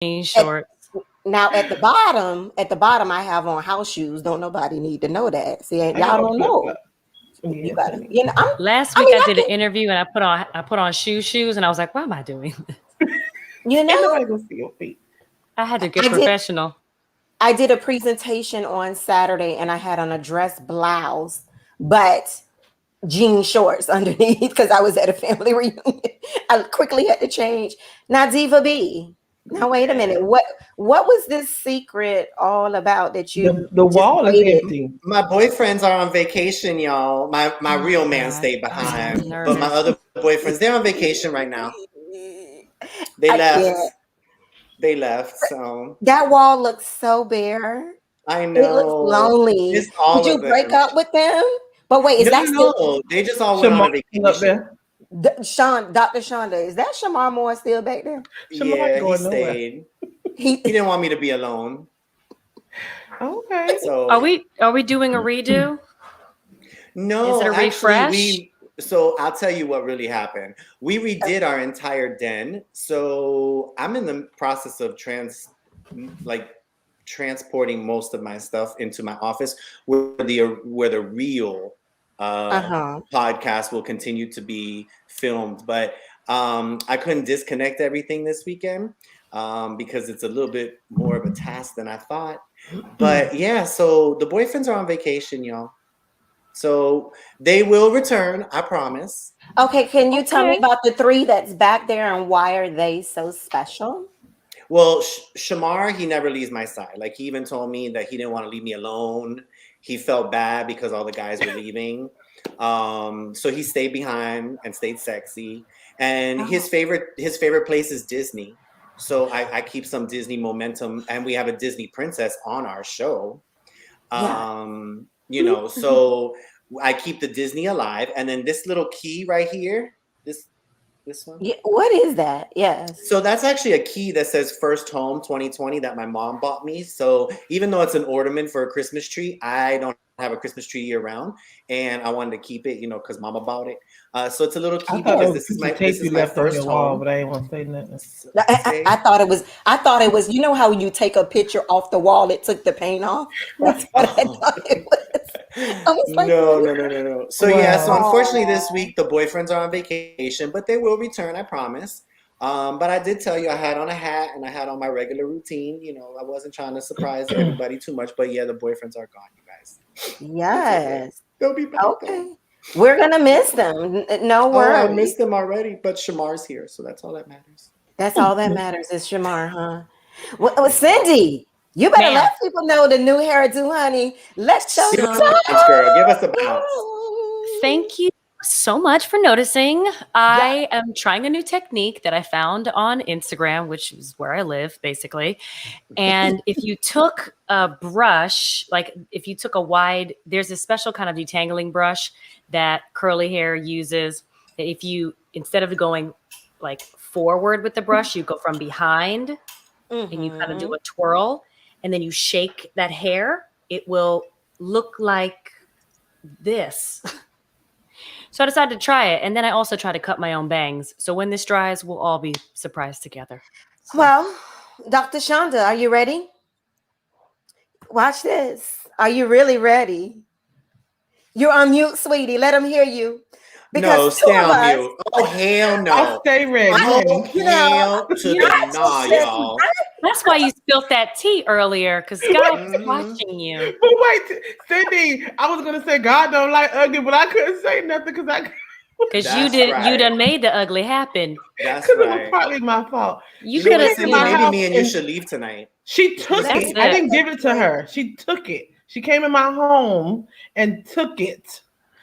short. Now at the bottom, I have on house shoes. Don't nobody need to know that. See, y'all don't know. You better, Last week I did an interview and I put on shoes, and I was like, "What am I doing?" Nobody gonna see your feet. I had to get professional. I did a presentation on Saturday, and I had on a dress blouse, but jean shorts underneath because I was at a family reunion. I quickly had to change. Now, Diva B. Now wait a minute. What was this secret all about that you the wall is empty? My boyfriends are on vacation, y'all. My real man stayed behind. But my other boyfriends, they're on vacation right now. They left. They left. So that wall looks so bare. I know. It looks lonely. Did you break up with them? But wait, is that still? They just all went on vacation up there. Dr. Shonda, is that Shamar Moore still back there? Yeah, he stayed. He didn't want me to be alone. Okay. So are we doing a redo? No, is it a refresh? So I'll tell you what really happened. We redid our entire den. So I'm in the process of transporting most of my stuff into my office where the real podcast will continue to be filmed. But I couldn't disconnect everything this weekend because it's a little bit more of a task than I thought. But yeah, so the boyfriends are on vacation, y'all. So they will return, I promise. Okay, can you tell me about the 3 that's back there and why are they so special? Well, Shamar, he never leaves my side. Like, he even told me that he didn't want to leave me alone. He felt bad because all the guys were leaving. So he stayed behind and stayed sexy. And his favorite place is Disney. So I keep some Disney momentum, and we have a Disney princess on our show. So I keep the Disney alive. And then this little key right here, this one. Yeah, what is that? Yes. So that's actually a key that says First Home 2020 that my mom bought me. So even though it's an ornament for a Christmas tree, I don't have a Christmas tree year round, and I wanted to keep it, because Mama bought it. So it's a little key because this is my first home. But I ain't want to say nothing. I thought it was. You know how you take a picture off the wall, it took the paint off. That's what I thought it was. No. So so unfortunately this week the boyfriends are on vacation, but they will return, I promise. But I did tell you I had on a hat and I had on my regular routine. I wasn't trying to surprise everybody too much, but yeah, the boyfriends are gone, you guys. Yes. They'll be back. Okay. We're gonna miss them. No worries. I missed them already, but Shamar's here, so that's all that matters. That's all that matters is Shamar, huh? Well, Cindy, you better let people know the new hairdo, honey. Let's show them. Girl, give us a bounce. Thank you so much for noticing. I am trying a new technique that I found on Instagram, which is where I live, basically. And if you took a brush, like if you took there's a special kind of detangling brush that curly hair uses. That if you, instead of going like forward with the brush, you go from behind and you kind of do a twirl, and then you shake that hair, it will look like this. So I decided to try it. And then I also try to cut my own bangs. So when this dries, we'll all be surprised together. So. Well, Dr. Shonda, are you ready? Watch this. Are you really ready? You're on mute, sweetie. Let them hear you. No, stay on mute. Oh, hell no. I'll stay ready. Hell to the no, y'all. That's why you spilled that tea earlier, because God was watching you. But wait, Cindy, I was gonna say God don't like ugly, but I couldn't say nothing because you done made the ugly happen. That's right. It was partly my fault. You could have seen maybe me and you should leave tonight. She took it. I didn't give it to her. She took it. She came in my home and took it.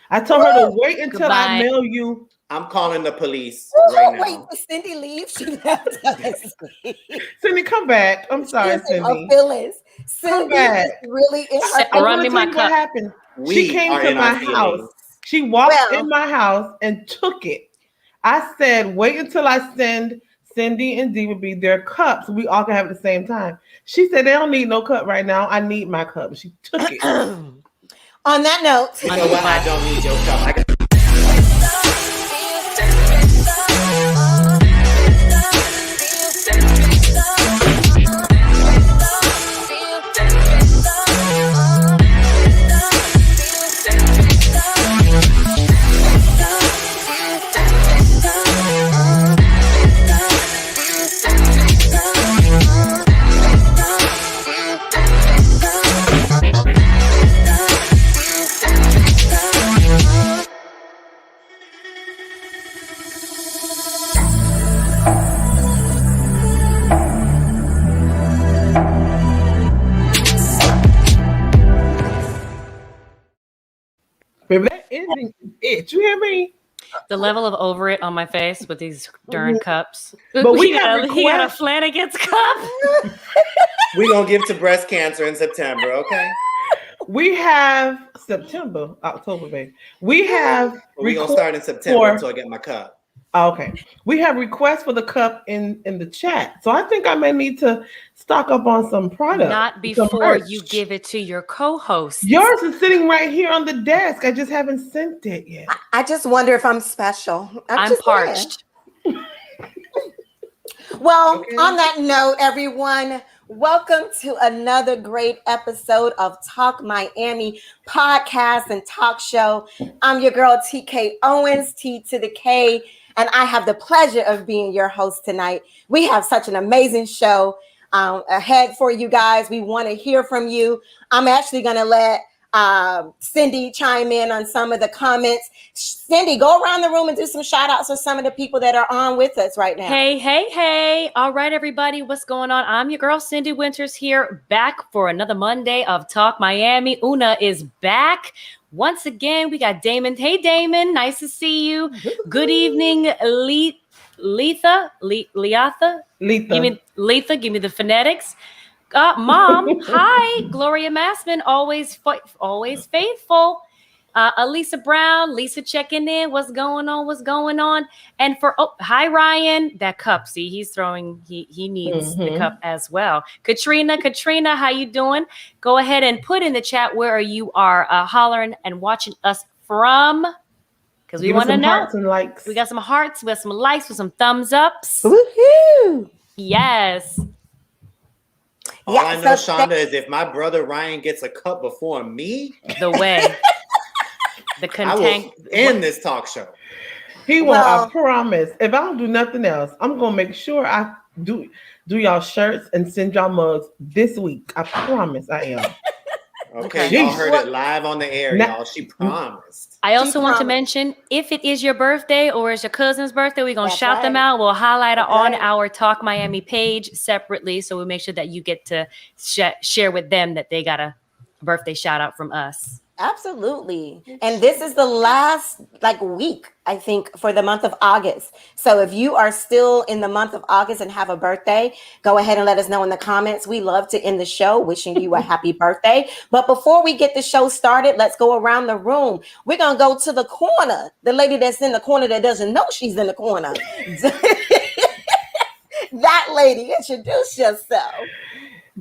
I told her to wait until I mail you. I'm calling the police right now. Wait, did Cindy leave? She left us. Cindy, come back. I'm sorry, Cindy. Phyllis. Cindy is really run me my cup. What happened? She came to my house. She walked in my house and took it. I said, wait until I send Cindy and Dee would be their cups. We all can have it at the same time. She said, they don't need no cup right now. I need my cup. She took it. On that note, you know what? I don't need your cup. Baby, that ending is it. You hear me? The level of over it on my face with these darn cups. But we he got a Flanagan's cup. We're going to give to breast cancer in September, okay? We have October, baby. We have. We're going to start in September until I get my cup. Okay. We have requests for the cup in the chat. So I think I may need to stock up on some products. Not before you give it to your co-host. Yours is sitting right here on the desk. I just haven't sent it yet. I just wonder if I'm special. I'm parched. Well, on that note, everyone, welcome to another great episode of Talk Miami podcast and talk show. I'm your girl, TK Owens, T to the K, and I have the pleasure of being your host tonight. We have such an amazing show ahead for you guys. We want to hear from you. I'm actually going to let Cindy chime in on some of the comments. Cindy, go around the room and do some shout outs for some of the people that are on with us right now. Hey. All right, everybody. What's going on? I'm your girl, Cindy Winters, here back for another Monday of Talk Miami. Una is back. Once again, we got Damon. Hey, Damon. Nice to see you. Good evening, Letha. Letha, give me the phonetics. Mom, hi, Gloria Massman, always faithful. Elisa Brown, Lisa checking in. What's going on? And hi, Ryan. That cup, see, he's throwing. He needs the cup as well. Katrina, how you doing? Go ahead and put in the chat where you are hollering and watching us from, because we want to know. Hearts and likes. We got some hearts, we got some likes, with some thumbs ups. Woohoo! Yes. All I know, Shonda, is if my brother Ryan gets a cup before me, I will end this talk show. He will. I promise. If I don't do nothing else, I'm gonna make sure I do y'all shirts and send y'all mugs this week. I promise. I am. Okay, y'all heard it live on the air, y'all. She promised. I also want to mention, if it is your birthday or it's your cousin's birthday, we're going to shout them out. We'll highlight it on our Talk Miami page separately, so we make sure that you get to share with them that they got a birthday shout out from us. Absolutely. And this is the last week, I think, for the month of August. So if you are still in the month of August and have a birthday, go ahead and let us know in the comments. We love to end the show wishing you a happy birthday. But before we get the show started, let's go around the room. We're going to go to the corner. The lady that's in the corner that doesn't know she's in the corner. That lady, introduce yourself.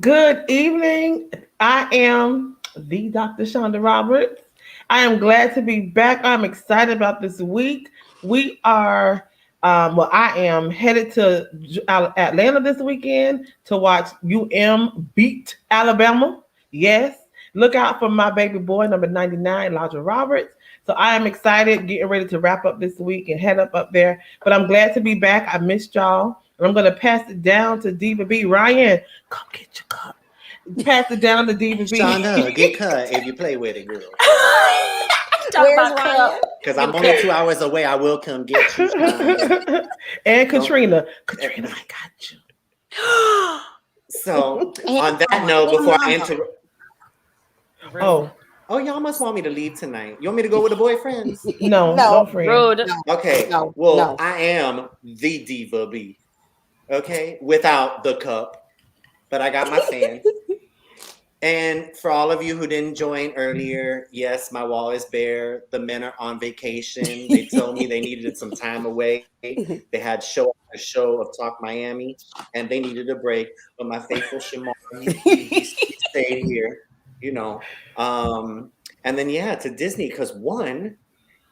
Good evening. I am the Dr. Shonda Roberts. I am glad to be back. I'm excited about this week. We are, I am headed to Atlanta this weekend to watch beat Alabama. Yes. Look out for my baby boy, number 99, Elijah Roberts. So I am excited, getting ready to wrap up this week and head up there. But I'm glad to be back. I missed y'all. And I'm going to pass it down to Diva B. Ryan, come get your cup. Pass it down to Diva B. Shonda, get cut if you play with it, girl. Where's Ryan? Because I'm only 2 hours away. I will come get you. And Katrina, I got you. So on that note, before I interrupt. Oh, y'all must want me to leave tonight. You want me to go with the boyfriends? No friend. Rude. Okay. I am the Diva B. Okay, without the cup, but I got my fans. And for all of you who didn't join earlier, yes, my wall is bare. The men are on vacation. They told me they needed some time away. They had show after show of Talk Miami, and they needed a break. But my faithful Shamar, he stayed here, And then, to Disney, because one,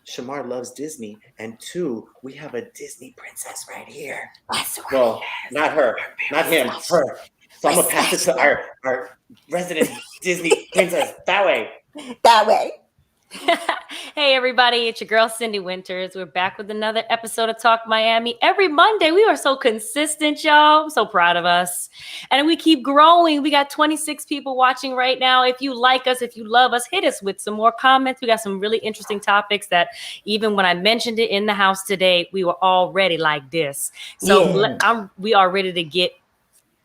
Shamar loves Disney, and two, we have a Disney princess right here. That's right. Well, not her, not him, her. So I'm gonna pass it to our resident Disney princess that way. Hey everybody, it's your girl Cindy Winters. We're back with another episode of Talk Miami. Every Monday, we are so consistent, y'all. I'm so proud of us. And we keep growing. We got 26 people watching right now. If you like us, if you love us, hit us with some more comments. We got some really interesting topics that even when I mentioned it in the house today, we were already like this. So we are ready to get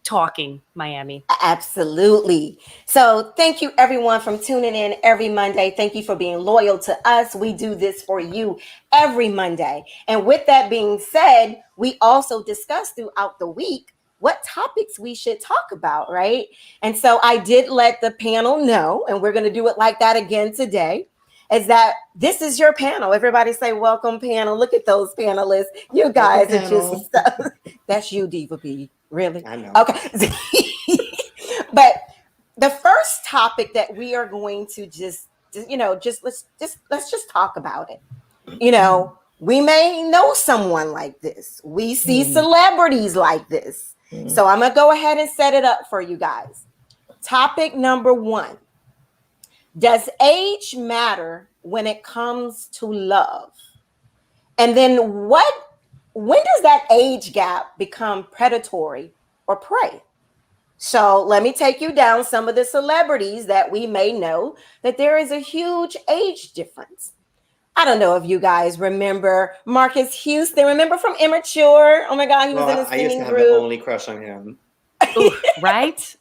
talking, Miami. Absolutely. So thank you everyone from tuning in every Monday. Thank you for being loyal to us. We do this for you every Monday. And with that being said, we also discuss throughout the week what topics we should talk about, right? And so I did let the panel know, and we're going to do it like that again today, is that this is your panel. Everybody say welcome panel. Look at those panelists. You guys are just that's you, Diva B. Really? I know. Okay. But the first topic that we are going to let's just talk about it. We may know someone like this. We see celebrities like this. So I'm going to go ahead and set it up for you guys. Topic number 1. Does age matter when it comes to love? And then when does that age gap become predatory or prey? So let me take you down some of the celebrities that we may know that there is a huge age difference. I don't know if you guys remember Marcus Houston. Remember from Immature? Oh my God, he was in the singing I used to have group. the only crush on him. Ooh, right?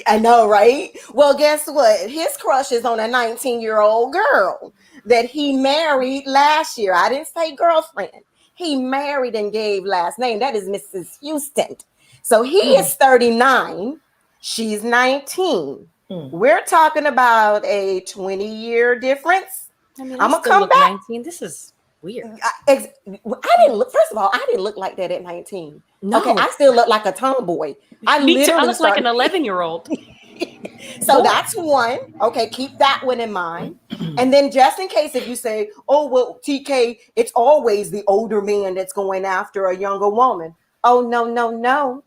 I know, right? Well, guess what? His crush is on a 19-year-old girl that he married last year. I didn't say girlfriend. He married and gave last name. That is Mrs. Houston. So he is 39. She's 19. We're talking about a 20-year difference. I mean, I'm gonna come back. 19. This is weird. I didn't look. First of all, I didn't look like that at 19. No. Okay, I still look like a tomboy. I look like an 11-year-old. So that's one. Okay, keep that one in mind. And then just in case if you say, oh, well, TK, it's always the older man that's going after a younger woman. Oh, no.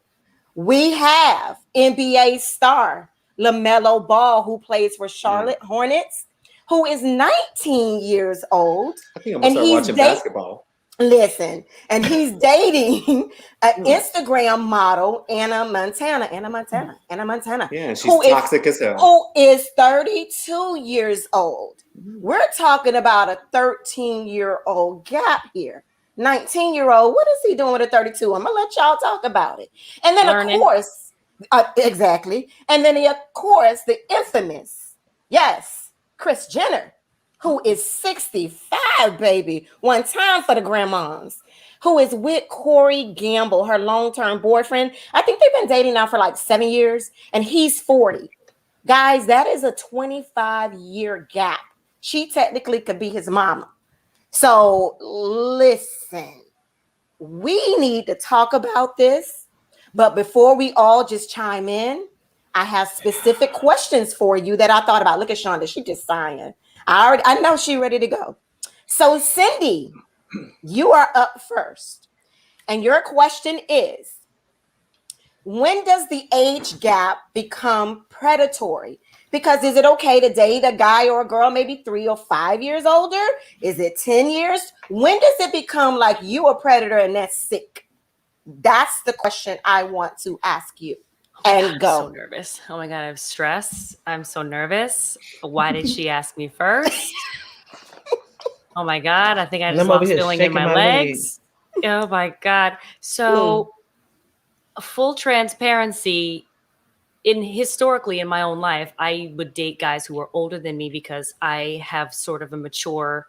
We have NBA star LaMelo Ball, who plays for Charlotte Hornets, who is 19 years old. I think I'm going to start watching basketball. Listen, and he's dating an Instagram model, Anna Montana. Yeah, she's toxic as hell. Who is 32 years old. We're talking about a 13-year-old gap here. 19-year-old, what is he doing with a 32? I'm going to let y'all talk about it. And then, of course, exactly. And then, of course, the infamous, Kris Jenner, who is 65, baby. One time for the grandmas. Who is with Corey Gamble, her long-term boyfriend. I think they've been dating now for like 7 years, and he's 40. Guys, that is a 25-year gap. She technically could be his mama. So listen, we need to talk about this. But before we all just chime in, I have specific questions for you that I thought about. Look at Shonda, she just sighing. I know she's ready to go. So Cindy, you are up first. And your question is, when does the age gap become predatory? Because is it okay to date a guy or a girl maybe 3 or 5 years older? Is it 10 years? When does it become like you a predator and that's sick? That's the question I want to ask you. And go. I'm so nervous. Oh my God, I have stress. I'm so nervous. Why did she ask me first? Oh my God, I think I just lost feeling in my legs. Oh my God. So full transparency, historically in my own life, I would date guys who were older than me because I have sort of a mature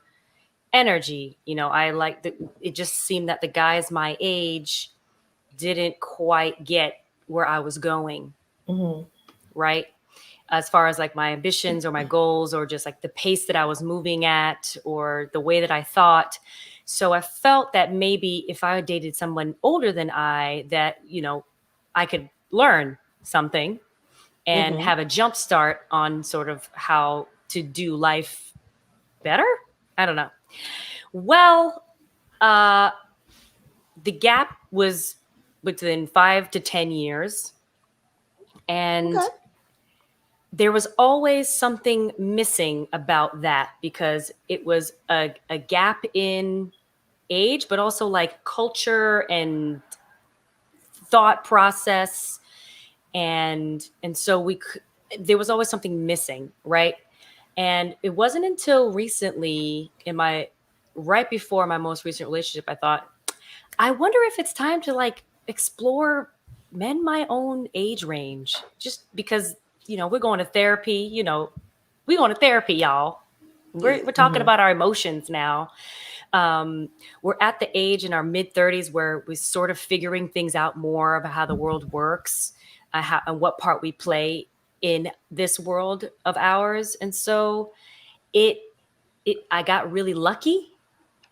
energy. I like that. It just seemed that the guys my age didn't quite get where I was going. Right. As far as like my ambitions or my goals or just like the pace that I was moving at or the way that I thought. So I felt that maybe if I dated someone older than I, that, I could learn something and have a jump start on sort of how to do life better. I don't know. Well, the gap was within 5 to 10 years. And there was always something missing about that because it was a gap in age, but also like culture and thought process. And so there was always something missing, right? And it wasn't until recently right before my most recent relationship, I thought, I wonder if it's time to like explore men my own age range, just because, we're going to therapy, we're going to therapy, y'all. We're talking about our emotions now. We're at the age in our mid 30s where we're sort of figuring things out more about how the world works, and what part we play in this world of ours. And so I got really lucky.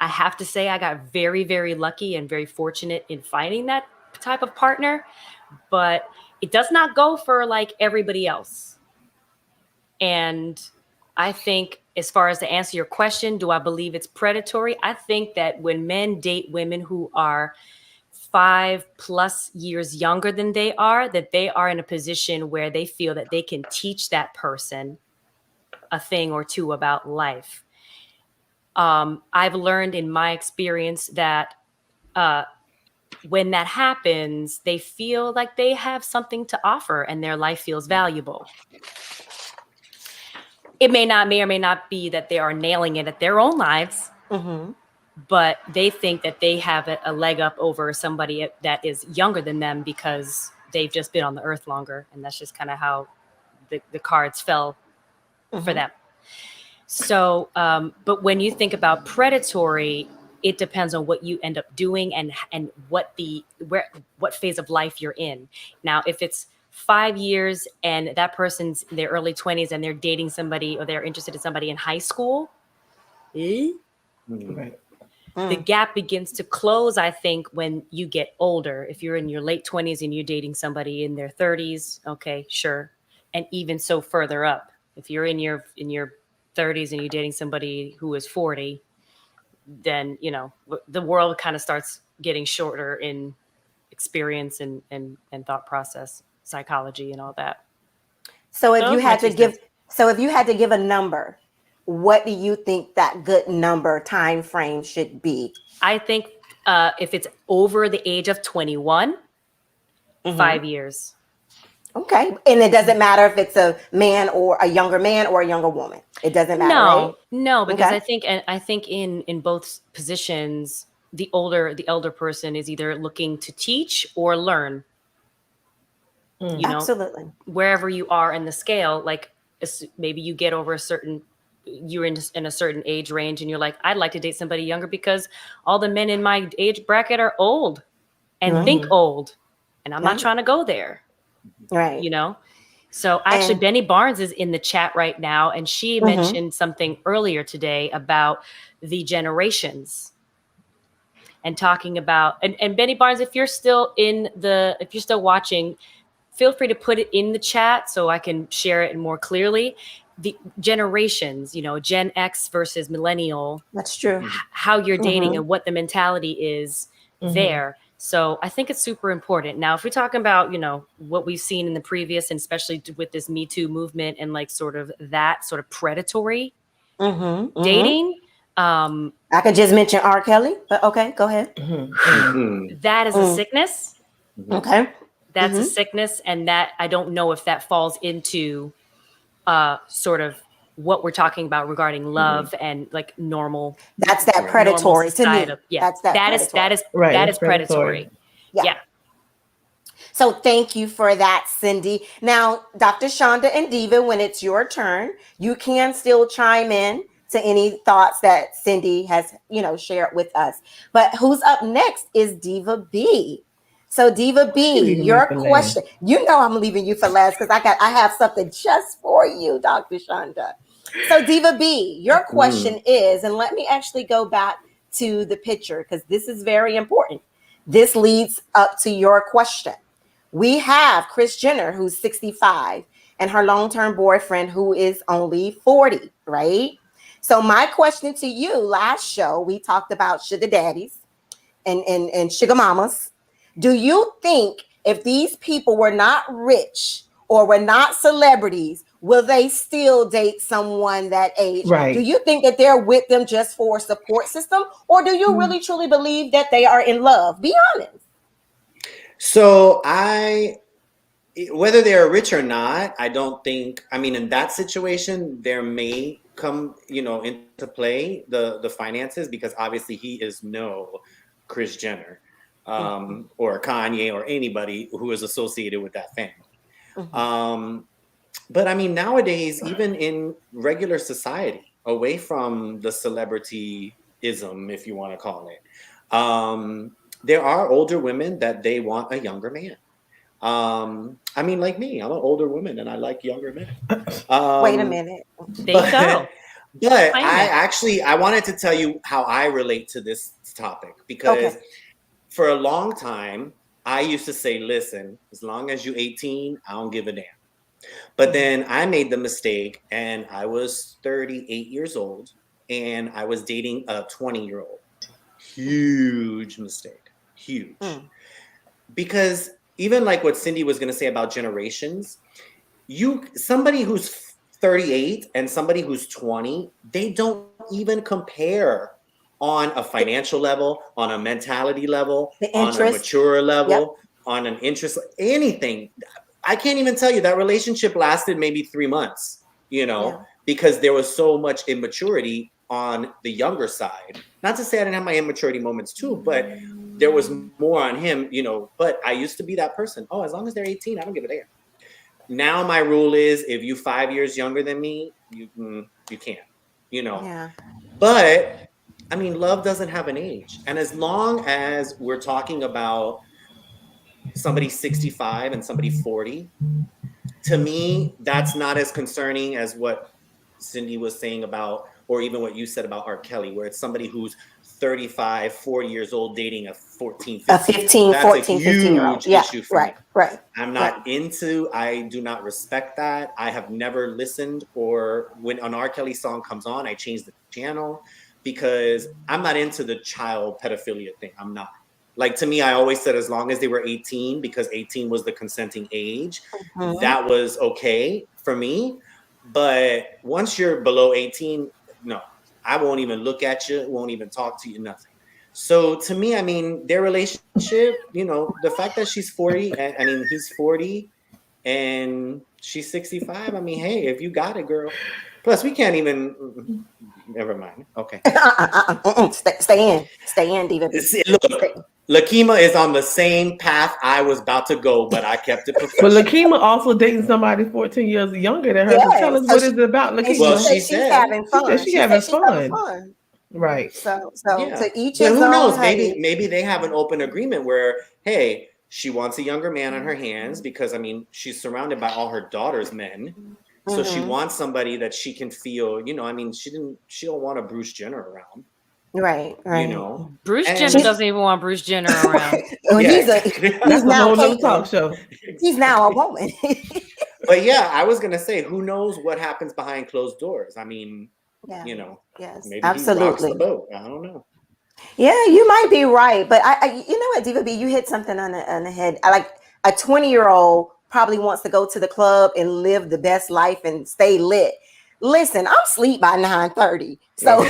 I have to say I got very, very lucky and very fortunate in finding that type of partner, but it does not go for like everybody else. And I think, as far as to answer your question, do I believe it's predatory? I think that when men date women who are 5+ years younger than they are, that they are in a position where they feel that they can teach that person a thing or two about life. I've learned in my experience that when that happens, they feel like they have something to offer and their life feels valuable. It may or may not be that they are nailing it at their own lives, but they think that they have a leg up over somebody that is younger than them because they've just been on the earth longer. And that's just kind of how the cards fell for them. So, but when you think about predatory, it depends on what you end up doing and what phase of life you're in. Now, if it's 5 years and that person's in their early 20s and they're dating somebody or they're interested in somebody in high school, Right. the gap begins to close, I think, when you get older. If you're in your late 20s and you're dating somebody in their 30s, okay, sure. And even so further up, if you're in your 30s and you're dating somebody who is 40, then, the world kind of starts getting shorter in experience and thought process, psychology and all that. So if you had to give a number, what do you think that good number time frame should be? I think if it's over the age of 21, 5 years. Okay. And it doesn't matter if it's a man or a younger woman. It doesn't matter, right? No, because I think in both positions, the elder person is either looking to teach or learn. Absolutely. Wherever you are in the scale, like maybe you get over you're in a certain age range and you're like, I'd like to date somebody younger because all the men in my age bracket are old and think old, and I'm not trying to go there. Right. So actually, Benny Barnes is in the chat right now, and she mentioned something earlier today about the generations and talking about, and Benny Barnes, if you're still watching, feel free to put it in the chat so I can share it more clearly. The generations, Gen X versus millennial. That's true. How you're dating and what the mentality is there. So I think it's super important. Now, if we're talking about, what we've seen in the previous, and especially with this Me Too movement and like sort of predatory dating. I could just mention R. Kelly, but okay, go ahead. That is a sickness. Okay. That's a sickness. And that, I don't know if that falls into sort of what we're talking about regarding love and like normal. That's that predatory to me. Yeah, that is predatory. Yeah. So thank you for that, Cindy. Now, Dr. Shonda and Diva, when it's your turn, you can still chime in to any thoughts that Cindy has, shared with us. But who's up next is Diva B. So Diva B, your question. I'm leaving you for last because I have something just for you, Dr. Shonda. So Diva B, your question is, and let me actually go back to the picture because this is very important. This leads up to your question. We have Kris Jenner, who's 65, and her long-term boyfriend, who is only 40, right? So my question to you, last show, we talked about sugar daddies and sugar mamas. Do you think if these people were not rich or were not celebrities, will they still date someone that age? Right. Do you think that they're with them just for a support system? Or do you really truly believe that they are in love? Be honest. So whether they're rich or not, I don't think, in that situation, there may come, into play the finances, because obviously he is no Kris Jenner. or Kanye or anybody who is associated with that family. Mm-hmm. But I mean, nowadays, even in regular society, away from the celebrityism, if you want to call it, there are older women that they want a younger man. I mean, like me, I'm an older woman and I like younger men. Wait a minute. There you go. But I wanted to tell you how I relate to this topic, because for a long time, I used to say, listen, as long as you're 18, I don't give a damn. But then I made the mistake, and I was 38 years old, and I was dating a 20-year-old. Huge mistake. Huge. Because even like what Cindy was going to say about generations, somebody who's 38 and somebody who's 20, they don't even compare on a financial level, on a mentality level, on a mature level, on an interest, anything. I can't even tell you that relationship lasted maybe 3 months, because there was so much immaturity on the younger side. Not to say I didn't have my immaturity moments too, but there was more on him, but I used to be that person. Oh, as long as they're 18, I don't give a damn. Now my rule is, if you 5 years younger than me, you can't, But I mean, love doesn't have an age. And as long as we're talking about somebody 65 and somebody 40, to me, that's not as concerning as what Cindy was saying about, or even what you said about R. Kelly, where it's somebody who's 35, 40 years old dating a 14, 15. That's 14, 15-year-old issue for me. Right. I'm not I do not respect that. I have never listened, or when an R. Kelly song comes on, I change the channel, because I'm not into the child pedophilia thing. I'm not. Like, to me, I always said as long as they were 18, because 18 was the consenting age, that was okay for me. But once you're below 18, no, I won't even look at you, won't even talk to you, nothing. So to me, I mean, their relationship, the fact that she's 40, he's 40 and she's 65. I mean, hey, if you got it, girl. Plus, we can't even. Never mind. Okay. Stay in, Diva. Look, Lakima is on the same path I was about to go, but I kept it professional. But Lakima also dating somebody 14 years younger than her. Yes. So tell us what it's about, Lakima. Well, she's having fun. She's having fun. Right. So to each his own. Who knows? Maybe they have an open agreement where, hey, she wants a younger man on her hands, because she's surrounded by all her daughter's men. So she wants somebody that she can feel, she don't want a Bruce Jenner around. Right. Bruce Jenner doesn't even want Bruce Jenner around. He's now a whole talk show. He's now a woman. But yeah, I was gonna say, who knows what happens behind closed doors? Maybe absolutely. He rocks the boat. I don't know. Yeah, you might be right, but I you know what, Diva B, you hit something on the head. I like a 20-year-old probably wants to go to the club and live the best life and stay lit. Listen, I'm asleep by 9:30. So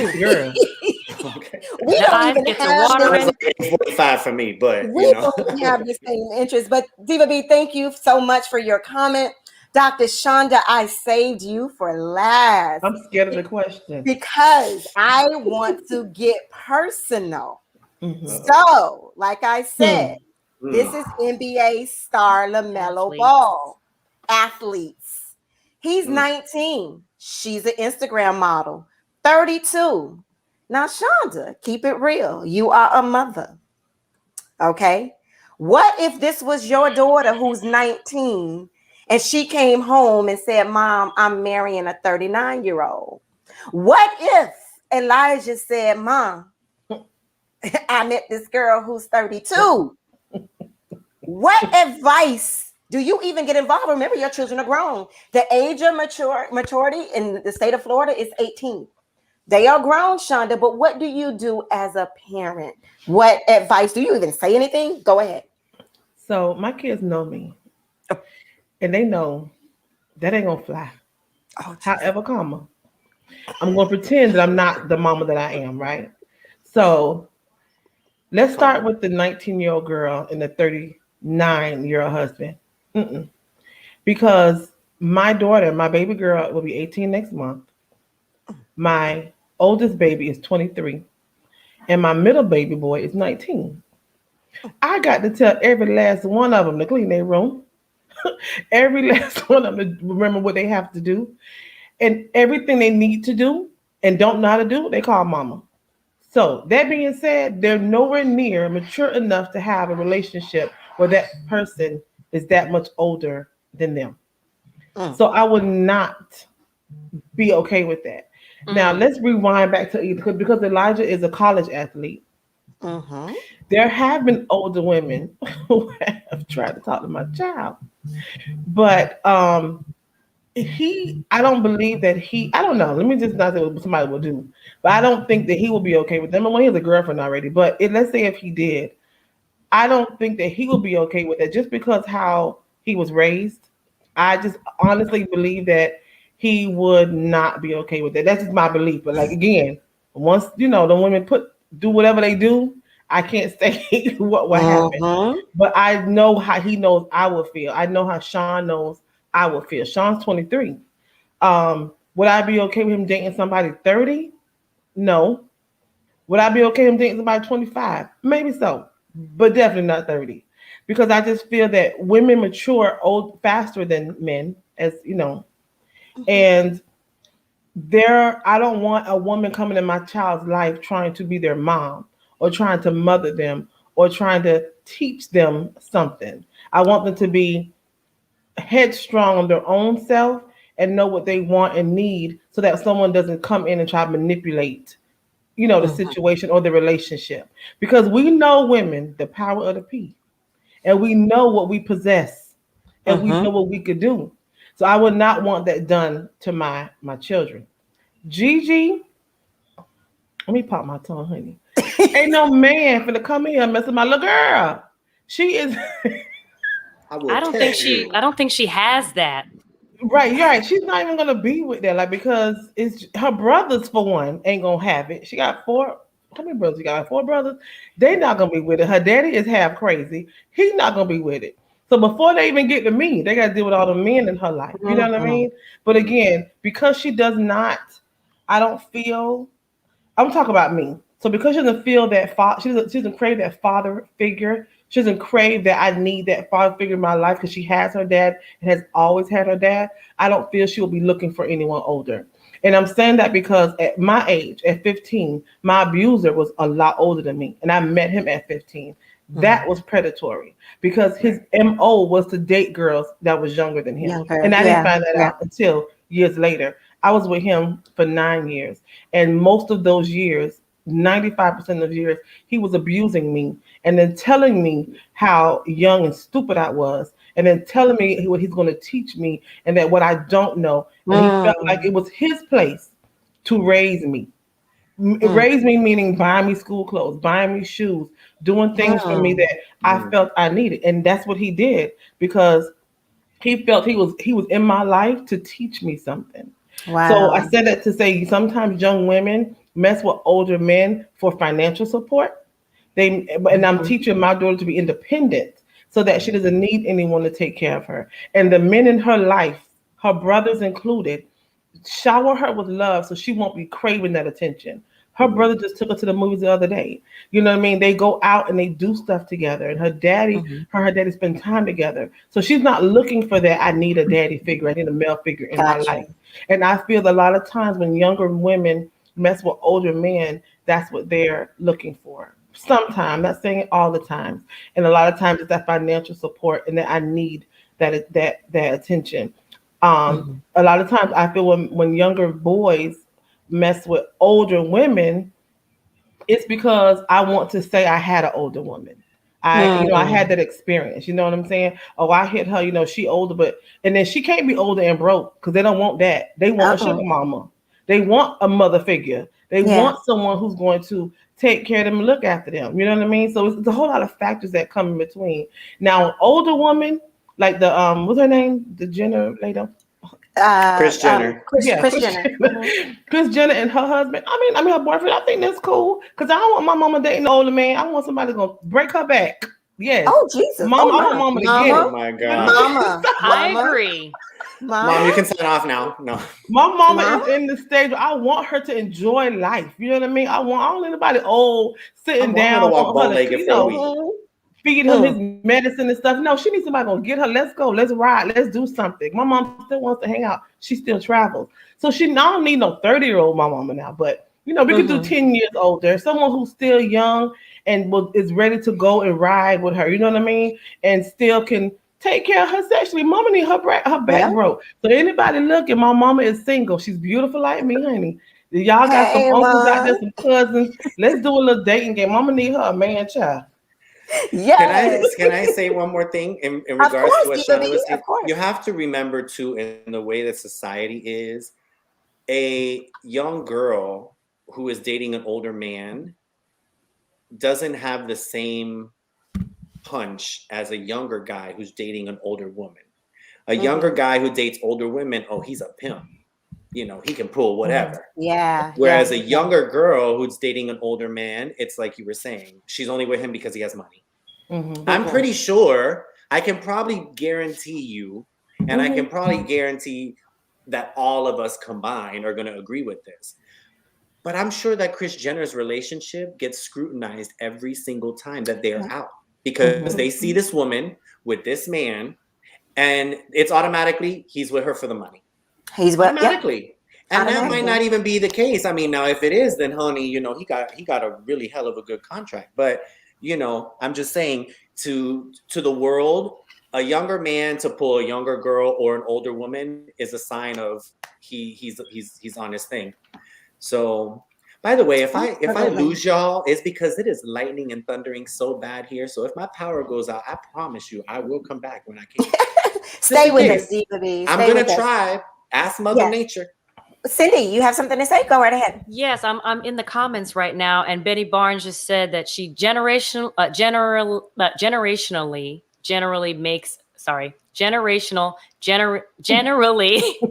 we don't even have 45 for me, but we don't have the same interest. But Diva B, thank you so much for your comment. Dr. Shonda, I saved you for last. I'm scared of the question. Because I want to get personal. So, like I said, this is NBA star LaMelo Ball. Athletes. He's 19. She's an Instagram model. 32. Now, Shonda, keep it real. You are a mother. Okay? What if this was your daughter who's 19 and she came home and said, Mom, I'm marrying a 39-year-old? What if Elijah said, Mom, I met this girl who's 32? What advice do you even get involved? Remember, your children are grown. The age of maturity in the state of Florida is 18. They are grown, Shonda, but what do you do as a parent? What advice? Do you even say anything? Go ahead. So my kids know me. And they know that ain't gonna fly. However, I'm gonna pretend that I'm not the mama that I am, right? So let's start with the 19-year-old girl and the 39-year-old husband. Because my daughter, my baby girl, will be 18 next month. My oldest baby is 23, and my middle baby boy is 19. I got to tell every last one of them to clean their room. Every last one of them to remember what they have to do. And everything they need to do and don't know how to do, they call mama. So that being said, they're nowhere near mature enough to have a relationship where that person is that much older than them. So I would not be okay with that. Now let's rewind back to because Elijah is a college athlete. There have been older women who have tried to talk to my child, but I don't believe that I don't know. Let me just not say what somebody will do, but I don't think that he will be okay with them. Well, he has a girlfriend already, but let's say if he did, I don't think that he will be okay with it just because how he was raised. I just honestly believe that he would not be okay with that. That's just my belief. But like again, once the women do whatever they do, I can't say what will happen. But I know how he knows I will feel. I know how Sean knows I will feel. Sean's 23. Would I be okay with him dating somebody 30? No. Would I be okay with him dating somebody 25? Maybe so, but definitely not 30. Because I just feel that women mature faster than men, as you know. And I don't want a woman coming in my child's life trying to be their mom or trying to mother them or trying to teach them something. I want them to be headstrong on their own self and know what they want and need so that someone doesn't come in and try to manipulate the situation or the relationship. Because we know women, the power of the P, and we know what we possess and we know what we could do. So I would not want that done to my children. Gigi, let me pop my tongue, honey. Ain't no man finna come here and mess with my little girl. She is I don't think she has that. Right, you're right. She's not even gonna be with that, like because it's her brothers for one ain't gonna have it. She got four. How many brothers? You got 4 brothers. They not gonna be with it. Her daddy is half crazy. He's not gonna be with it. So before they even get to me, they gotta deal with all the men in her life. You know what I mean? But again, because she does not, I don't feel. I'm talking about me. So because she doesn't feel that she doesn't crave that father figure. She doesn't crave that I need that father figure in my life because she has her dad and has always had her dad. I don't feel she will be looking for anyone older. And I'm saying that because at my age, at 15, my abuser was a lot older than me. And I met him at 15. That was predatory because his MO was to date girls that was younger than him. And I didn't find that out until years later. I was with him for 9 years. And most of those years, 95% of the years, he was abusing me and then telling me how young and stupid I was. And then telling me what he's going to teach me and that what I don't know. And he felt like it was his place to raise me. Raise me meaning buying me school clothes, buying me shoes, doing things for me that I felt I needed. And that's what he did because he felt he was in my life to teach me something. Wow. So I said that to say sometimes young women mess with older men for financial support. And I'm teaching my daughter to be independent so that she doesn't need anyone to take care of her. And the men in her life, her brothers included, shower her with love so she won't be craving that attention. Her brother just took her to the movies the other day. You know what I mean? They go out and they do stuff together. And her and daddy spend time together. So she's not looking for that. I need a daddy figure. I need a male figure in my life. And I feel a lot of times when younger women mess with older men, that's what they're looking for. Sometimes, not saying it all the time. And a lot of times it's that financial support and that I need that attention. A lot of times I feel when younger boys mess with older women, it's because I want to say I had an older woman. I had that experience. You know what I'm saying? Oh, I hit her. She older, and then she can't be older and broke because they don't want that. They want a sugar mama. They want a mother figure. They want someone who's going to take care of them and look after them. You know what I mean? So it's a whole lot of factors that come in between. Now, an older woman, like the what's her name? The Jenner lady. Kris Jenner. Kris Jenner. Kris Jenner and her husband. I mean her boyfriend. I think that's cool because I don't want my mama dating an older man. I want somebody gonna break her back. Yes. Oh Jesus. Mama, I want mama to get it. Oh my God. Mama. I agree. Mom, you can sign off now. No. My mama is in the stage where I want her to enjoy life. You know what I mean? I don't want anybody old sitting down. To walk bow-legged for a week. feeding him his medicine and stuff. No, she needs somebody gonna get her. Let's go. Let's ride. Let's do something. My mom still wants to hang out. She still travels. So she don't need no 30-year-old my mama now. But we could do 10 years older. Someone who's still young and is ready to go and ride with her. You know what I mean? And still can take care of her sexually. Mama need her back broke. So anybody looking, my mama is single. She's beautiful like me, honey. Y'all got some uncles out there, some cousins. Let's do a little dating game. Mama need her a man child. Yes. Can I say one more thing in regards to what Shanna was saying? You have to remember too, in the way that society is, a young girl who is dating an older man doesn't have the same punch as a younger guy who's dating an older woman. A younger guy who dates older women, oh, he's a pimp. He can pull whatever. Yeah. Whereas a younger girl who's dating an older man, it's like you were saying, she's only with him because he has money. I'm pretty sure, I can probably guarantee you, and I can probably guarantee that all of us combined are going to agree with this. But I'm sure that Kris Jenner's relationship gets scrutinized every single time that they're out, because they see this woman with this man, and it's automatically he's with her for the money. He's with automatically. And that might not even be the case. I mean, now if it is, then honey, he got a really hell of a good contract. But I'm just saying to the world, a younger man to pull a younger girl or an older woman is a sign of he's on his thing. So, by the way, if I lose y'all, it's because it is lightning and thundering so bad here. So if my power goes out, I promise you, I will come back when I can. Stay with us, Diva B. I'm gonna try. Ask Mother Nature. Cindy, you have something to say? Go right ahead. Yes, I'm in the comments right now, and Betty Barnes just said that she generally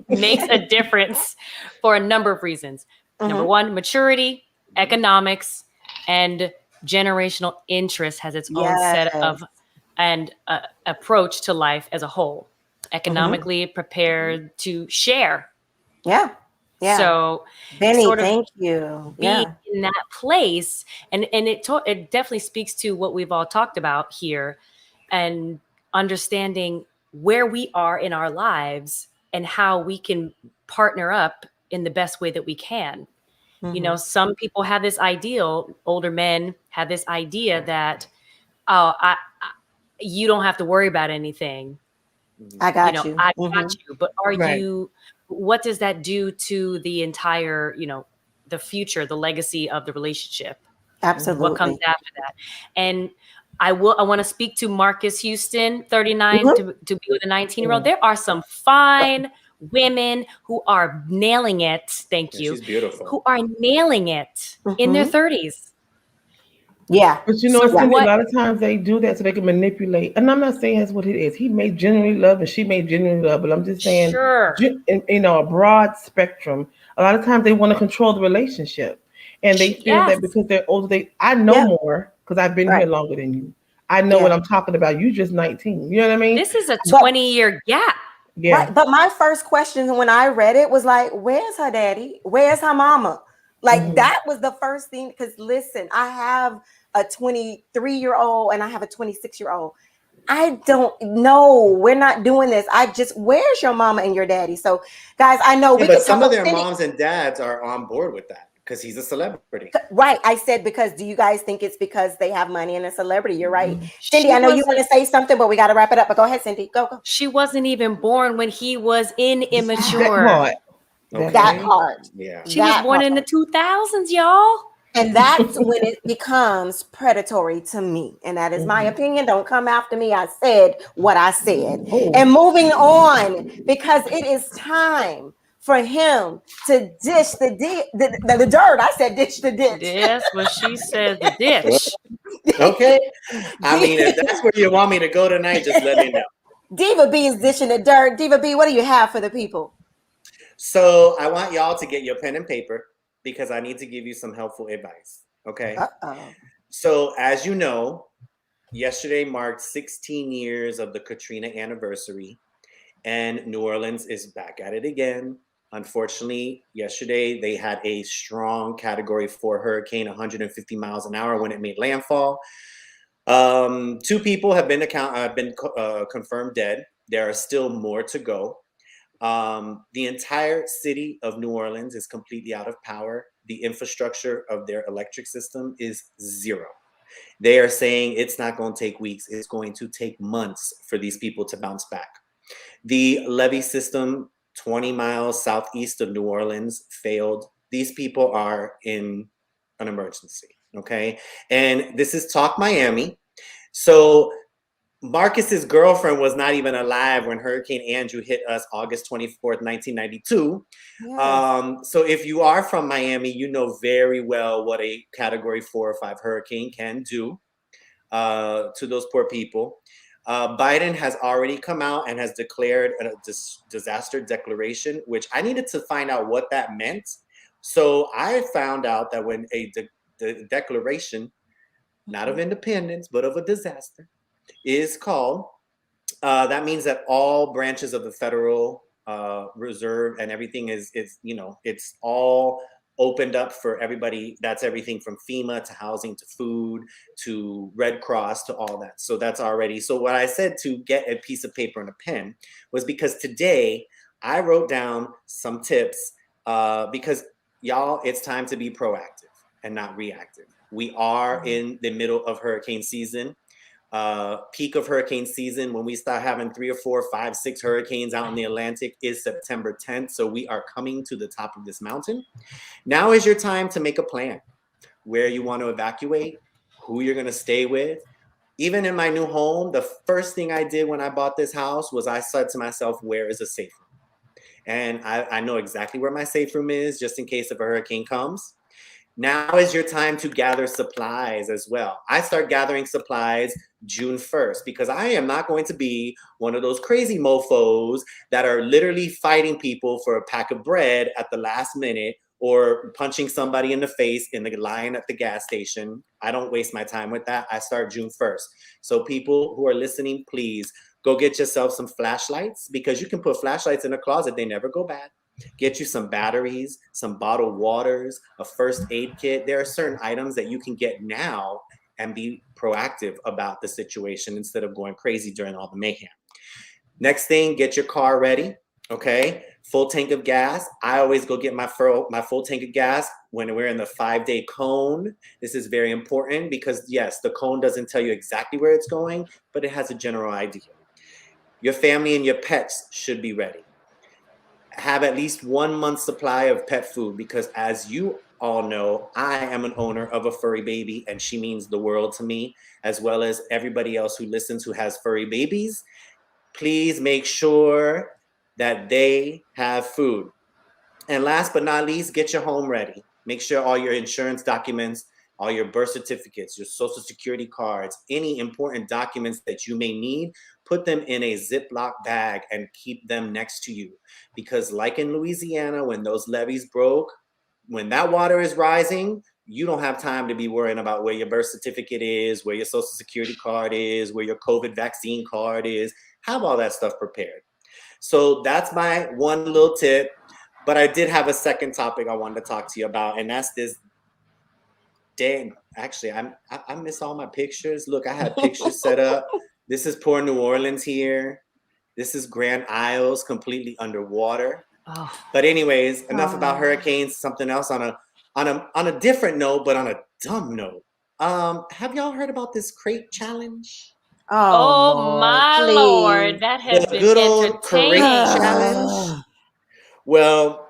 makes a difference for a number of reasons. Number one, maturity, economics, and generational interest has its own set of and approach to life as a whole. Economically prepared to share. Yeah. So, Benny, thank you. Being in that place, and it definitely speaks to what we've all talked about here, and understanding where we are in our lives and how we can partner up in the best way that we can. Some people have this ideal, older men have this idea that, you don't have to worry about anything. I got you. I got you. But what does that do to the entire, the future, the legacy of the relationship? Absolutely. What comes after that? And I want to speak to Marcus Houston, 39, to be with a 19-year-old. There are some fine women who are nailing it. Thank you. She's beautiful. Who are nailing it in their 30s. Yeah. But a lot of times they do that so they can manipulate. And I'm not saying that's what it is. He may genuinely love and she may genuinely love, but I'm just saying, a broad spectrum. A lot of times they want to control the relationship. And they feel that because they're older, I know more because I've been here longer than you. I know what I'm talking about. You just 19. You know what I mean? This is a 20-year gap. Yeah. Right. But my first question when I read it was like, where's her daddy? Where's her mama? Like that was the first thing. Because listen, I have a 23-year-old and I have a 26-year-old. I don't know. We're not doing this. Where's your mama and your daddy? So guys, I know but some of their moms and dads are on board with that because he's a celebrity. Right. I said, because do you guys think it's because they have money and a celebrity? You're right. Cindy, I know you want to say something, but we got to wrap it up. But go ahead, Cindy. Go. She wasn't even born when he was immature. That part. Yeah. She was born in the 2000s, y'all. And that's when it becomes predatory to me. And that is my opinion. Don't come after me. I said what I said. And moving on, because it is time for him to dish the dirt. I said ditch the ditch. Yes, well, she said the ditch. Okay. I mean, if that's where you want me to go tonight, just let me know. Diva B is dishing the dirt. Diva B, what do you have for the people? So I want y'all to get your pen and paper because I need to give you some helpful advice. Okay. So as you know, yesterday marked 16 years of the Katrina anniversary, and New Orleans is back at it again. Unfortunately, yesterday they had a strong Category 4 hurricane, 150 miles an hour when it made landfall. 2 people have been confirmed dead. There are still more to go. The entire city of New Orleans is completely out of power. The infrastructure of their electric system is zero. They are saying it's not going to take weeks. It's going to take months for these people to bounce back. The levee system 20 miles southeast of New Orleans failed. These people are in an emergency, okay? And this is Talk Miami. So Marcus's girlfriend was not even alive when Hurricane Andrew hit us August 24th, 1992. Yes. So if you are from Miami, you know very well what a Category 4 or 5 hurricane can do to those poor people. Biden has already come out and has declared a disaster declaration, which I needed to find out what that meant. So I found out that when the declaration, not of independence, but of a disaster, is called, that means that all branches of the Federal Reserve and everything is it's all opened up for everybody. That's everything from FEMA to housing to food to Red Cross to all that. So that's already. So what I said to get a piece of paper and a pen was because today I wrote down some tips because y'all, it's time to be proactive and not reactive. We are in the middle of hurricane season. Peak of hurricane season, when we start having 3 or 4, 5, 6 hurricanes out in the Atlantic, is September 10th. So we are coming to the top of this mountain. Now is your time to make a plan where you want to evacuate, who you're going to stay with. Even in my new home, the first thing I did when I bought this house was I said to myself, where is a safe room? And I know exactly where my safe room is just in case if a hurricane comes. Now is your time to gather supplies as well. I start gathering supplies June 1st because I am not going to be one of those crazy mofos that are literally fighting people for a pack of bread at the last minute or punching somebody in the face in the line at the gas station. I don't waste my time with that. I start June 1st. So people who are listening, please go get yourself some flashlights because you can put flashlights in a closet. They never go bad. Get you some batteries, some bottled waters, a first aid kit. There are certain items that you can get now and be proactive about the situation instead of going crazy during all the mayhem. Next thing, get your car ready, okay? Full tank of gas. I always go get my full tank of gas when we're in the 5-day cone. This is very important because, yes, the cone doesn't tell you exactly where it's going, but it has a general idea. Your family and your pets should be ready. Have at least 1 month's supply of pet food because as you all know, I am an owner of a furry baby and she means the world to me, as well as everybody else who listens who has furry babies. Please make sure that they have food. And last but not least, get your home ready. Make sure all your insurance documents, all your birth certificates, your social security cards, any important documents that you may need, put them in a Ziploc bag and keep them next to you. Because like in Louisiana, when those levees broke, when that water is rising, you don't have time to be worrying about where your birth certificate is, where your social security card is, where your COVID vaccine card is. Have all that stuff prepared. So that's my one little tip. But I did have a second topic I wanted to talk to you about, and that's this day. Actually, I miss all my pictures. Look, I had pictures set up. This is poor New Orleans here. This is Grand Isles completely underwater. Oh. But anyways, enough about hurricanes. Something else on a different note, but on a dumb note. Have y'all heard about this crate challenge? Oh Lord, my please. Lord, that has been good old crate challenge. Well,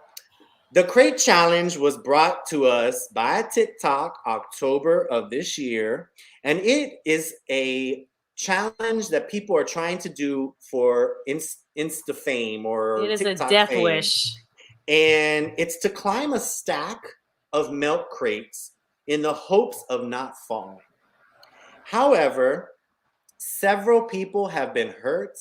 the crate challenge was brought to us by TikTok October of this year, and it is a challenge that people are trying to do for Insta fame or it is TikTok a death fame. wish. And it's to climb a stack of milk crates in the hopes of not falling. However, several people have been hurt.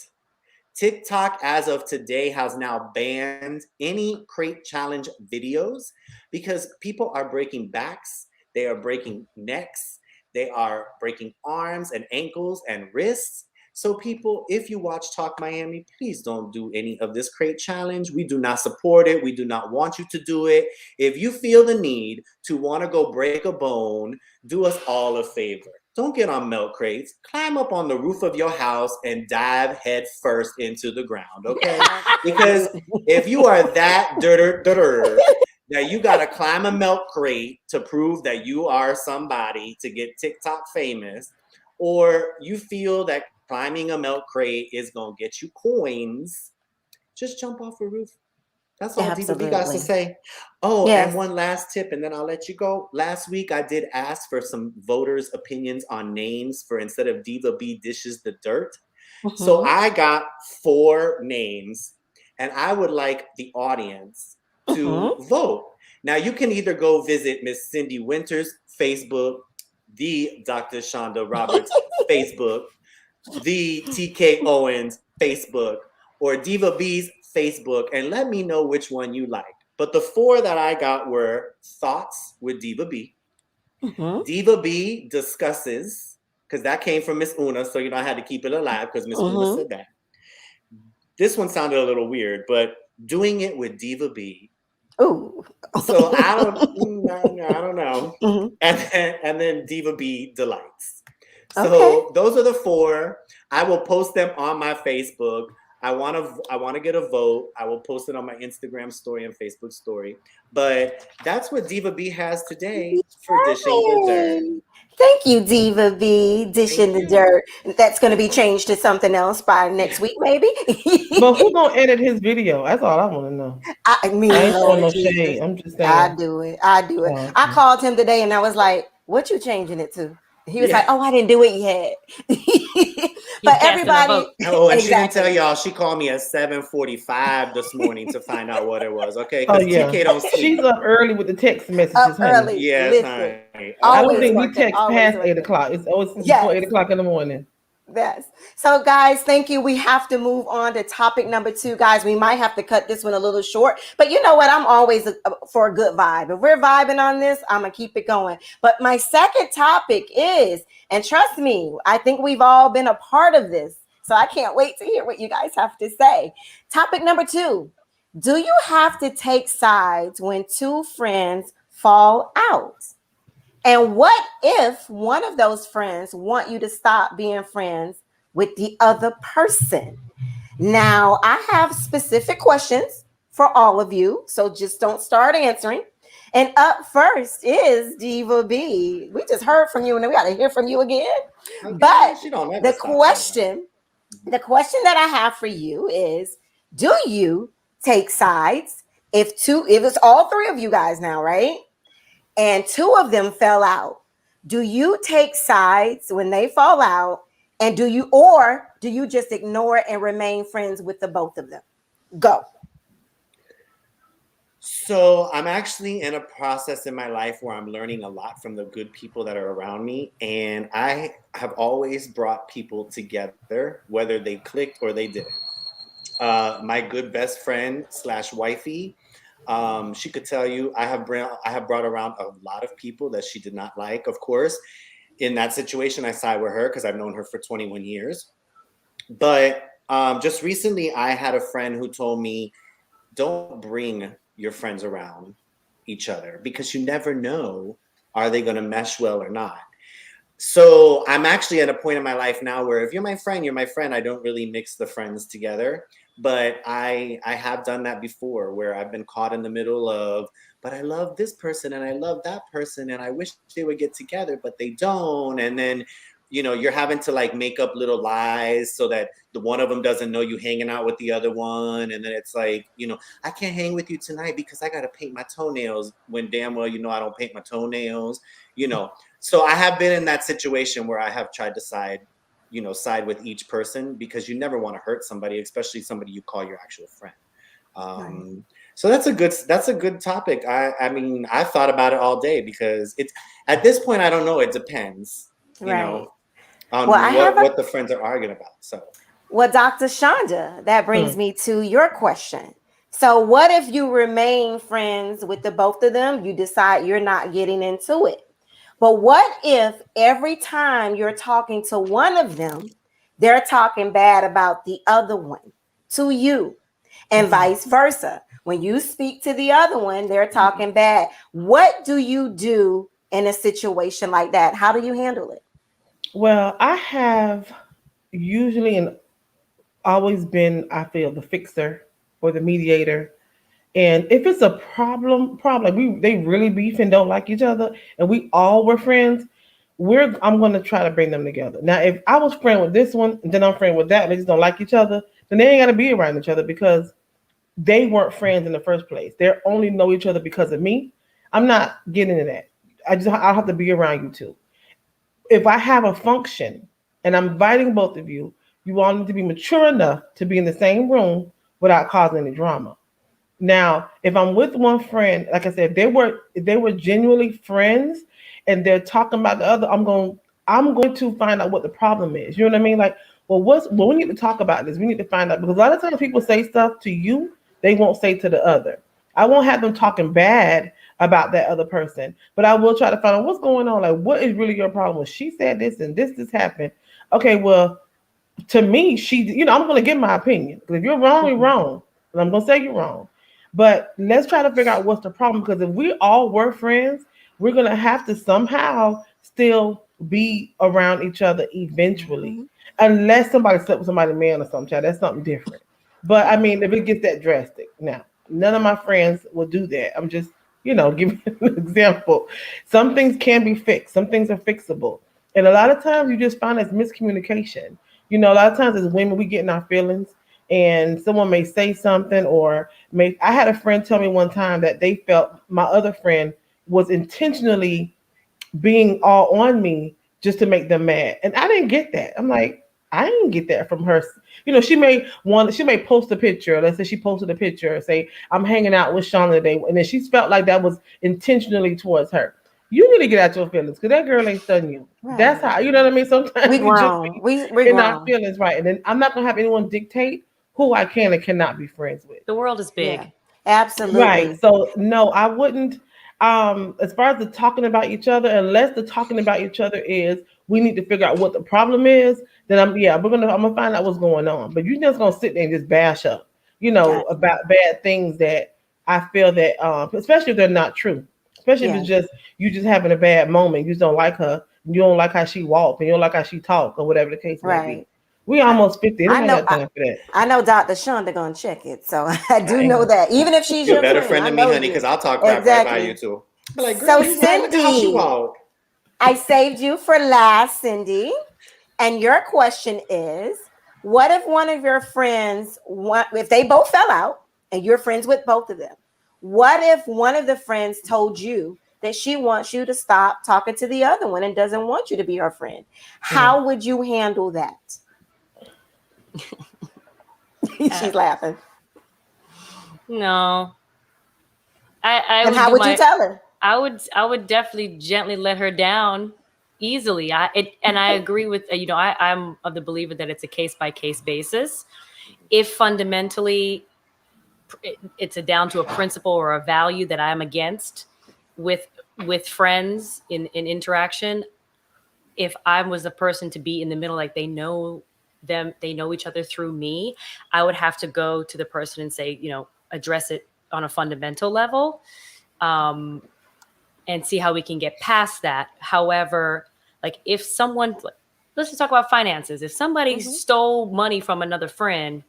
TikTok, as of today, has now banned any crate challenge videos because people are breaking backs, they are breaking necks, they are breaking arms and ankles and wrists. So people, if you watch Talk Miami, please don't do any of this crate challenge. We do not support it. We do not want you to do it. If you feel the need to want to go break a bone, do us all a favor. don't get on milk crates. Climb up on the roof of your house and dive head first into the ground, okay? Because if you are that that you got to climb a milk crate to prove that you are somebody to get TikTok famous, or you feel that climbing a milk crate is going to get you coins, just jump off a roof. That's all Diva B got to say. Oh, yes. And one last tip, and then I'll let you go. Last week, I did ask for some voters' opinions on names for instead of Diva B dishes the dirt. Mm-hmm. So I got 4 names, and I would like the audience to vote. Now, you can either go visit Miss Cindy Winters' Facebook, the Dr. Shonda Roberts' Facebook, the TK Owens' Facebook, or Diva B's Facebook, and let me know which one you like. But the 4 that I got were Thoughts with Diva B. Diva B discusses, because that came from Miss Una, so I had to keep it alive because Miss Una said that. This one sounded a little weird, but Doing It with Diva B. Ooh. So I don't know. And then Diva B Delights. So those are the 4. I will post them on my Facebook. I want to get a vote. I will post it on my Instagram story and Facebook story. But that's what Diva B has today for Dishing the Dirt. Thank you, Diva B, Dishing the Dirt. That's going to be changed to something else by next week, maybe. But who's going to edit his video? That's all I want to know. I ain't throwing no shade. I'm just saying. I do it. Oh, I called him today and I was like, what you changing it to? He was like, oh, I didn't do it yet. But everybody. Oh, and she didn't tell y'all. She called me at 7:45 this morning to find out what it was. Okay. Oh, yeah. TK don't sleep. She's up early with the text messages. Up early. Yes, honey. I don't think we text past 8 o'clock. It's always before 8 o'clock in the morning. Yes. So, guys, thank you. We have to move on to topic number 2, guys. We might have to cut this one a little short, but you know what? I'm always for a good vibe. If we're vibing on this, I'm going to keep it going. But my second topic is, and trust me, I think we've all been a part of this, so I can't wait to hear what you guys have to say. Topic number 2, do you have to take sides when 2 friends fall out? And what if one of those friends want you to stop being friends with the other person? Now, I have specific questions for all of you, so just don't start answering. And up first is Diva B. We just heard from you, and we got to hear from you again. Okay, but the question that I have for you is, do you take sides if it's all 3 of you guys now, right? And 2 of them fell out? Do you take sides when they fall out? And do you just ignore it and remain friends with the both of them? Go. So I'm actually in a process in my life where I'm learning a lot from the good people that are around me. And I have always brought people together, whether they clicked or they didn't. My good best friend / wifey, she could tell you I have brought around a lot of people that she did not like. Of course, in that situation, I side with her because I've known her for 21 years. But just recently, I had a friend who told me, don't bring your friends around each other because you never know, are they going to mesh well or not? So I'm actually at a point in my life now where if you're my friend, you're my friend. I don't really mix the friends together. But I have done that before where I've been caught in the middle of, but I love this person and I love that person and I wish they would get together, but they don't. And then, you're having to like make up little lies so that the one of them doesn't know you hanging out with the other one. And then it's like, I can't hang with you tonight because I got to paint my toenails when damn well, I don't paint my toenails, So I have been in that situation where I have tried to side with each person because you never want to hurt somebody, especially somebody you call your actual friend. Right. So that's a good topic. I mean, I've thought about it all day because it's at this point, I don't know. It depends, on what the friends are arguing about. So, well, Dr. Shonda, that brings me to your question. So what if you remain friends with the both of them? You decide you're not getting into it. But what if every time you're talking to one of them, they're talking bad about the other one to you, and vice versa? When you speak to the other one, they're talking bad. What do you do in a situation like that? How do you handle it? Well, I have usually and always been, I feel, the fixer or the mediator. And if it's a problem, they really beef and don't like each other, and we all were friends, I'm gonna try to bring them together. Now, if I was friend with this one, and then I'm friend with that, and they just don't like each other, then they ain't gotta be around each other because they weren't friends in the first place. They only know each other because of me. I'm not getting into that. I'll have to be around you too. If I have a function and I'm inviting both of you, you all need to be mature enough to be in the same room without causing any drama. Now, if I'm with one friend, like I said, if they were genuinely friends and they're talking about the other, I'm going to find out what the problem is. You know what I mean? Like, well, we need to talk about this. We need to find out because a lot of times people say stuff to you they won't say to the other. I won't have them talking bad about that other person, but I will try to find out what's going on. Like, what is really your problem? Well, she said this and this happened. Okay, well, to me, I'm going to give my opinion. Because if you're wrong, you're wrong. And I'm going to say you're wrong. But let's try to figure out what's the problem. Because if we all were friends, we're going to have to somehow still be around each other eventually. Unless somebody slept with somebody's man or something, that's something different. But I mean, if it gets that drastic, now, none of my friends will do that. I'm just, giving an example. Some things can be fixed. Some things are fixable. And a lot of times you just find it's miscommunication. A lot of times as women, we get in our feelings and someone may say something I had a friend tell me one time that they felt my other friend was intentionally being all on me just to make them mad. And I didn't get that. I'm like, I didn't get that from her. She may post a picture. Let's say she posted a picture and say, I'm hanging out with Shauna today. And then she felt like that was intentionally towards her. You need to get out your feelings because that girl ain't studying you. Right. That's how, you know what I mean? Sometimes we grown. We in our feelings, right? And then I'm not going to have anyone dictate who I can and cannot be friends with. The world is big. Yeah, absolutely. Right. So no, I wouldn't. As far as the talking about each other, unless the talking about each other is we need to figure out what the problem is, then I'm gonna find out what's going on. But you're just gonna sit there and just bash up, about bad things that I feel that especially if they're not true. Especially if it's just you just having a bad moment, you just don't like her, you don't like how she walk, and you don't like how she talk, or whatever the case may be. We almost 50. I know time for that. I know Dr. Shonda gonna check it, so I do know that. Even if she's you're a better friend than me, honey, because I'll talk crap right by you too. Like, so Cindy, I saved you for last, Cindy, and your question is: what if one of your friends, if they both fell out, and you're friends with both of them? What if one of the friends told you that she wants you to stop talking to the other one and doesn't want you to be her friend? How would you handle that? She's laughing. No. And how would you tell her? I would definitely gently let her down easily. I agree with I'm of the believer that it's a case by case basis. If fundamentally it's down to a principle or a value that I'm against with friends in interaction, if I was the person to be in the middle, like they know each other through me, I would have to go to the person and say, address it on a fundamental level, and see how we can get past that. However, like if someone, let's just talk about finances. If somebody stole money from another friend,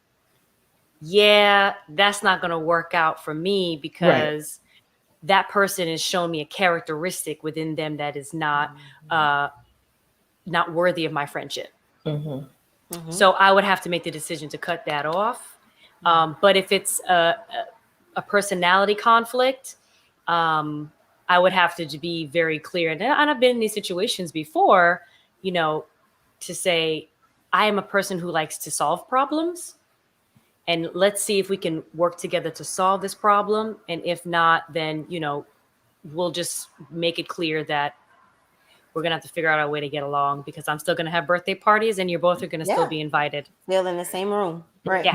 that's not going to work out for me because that person has shown me a characteristic within them that is not worthy of my friendship. So I would have to make the decision to cut that off. But if it's a personality conflict, I would have to be very clear. And I've been in these situations before, to say, I am a person who likes to solve problems. And let's see if we can work together to solve this problem. And if not, then, we'll just make it clear that we're going to have to figure out a way to get along because I'm still going to have birthday parties and you're both are going to still be invited. Still in the same room. Right. Yeah.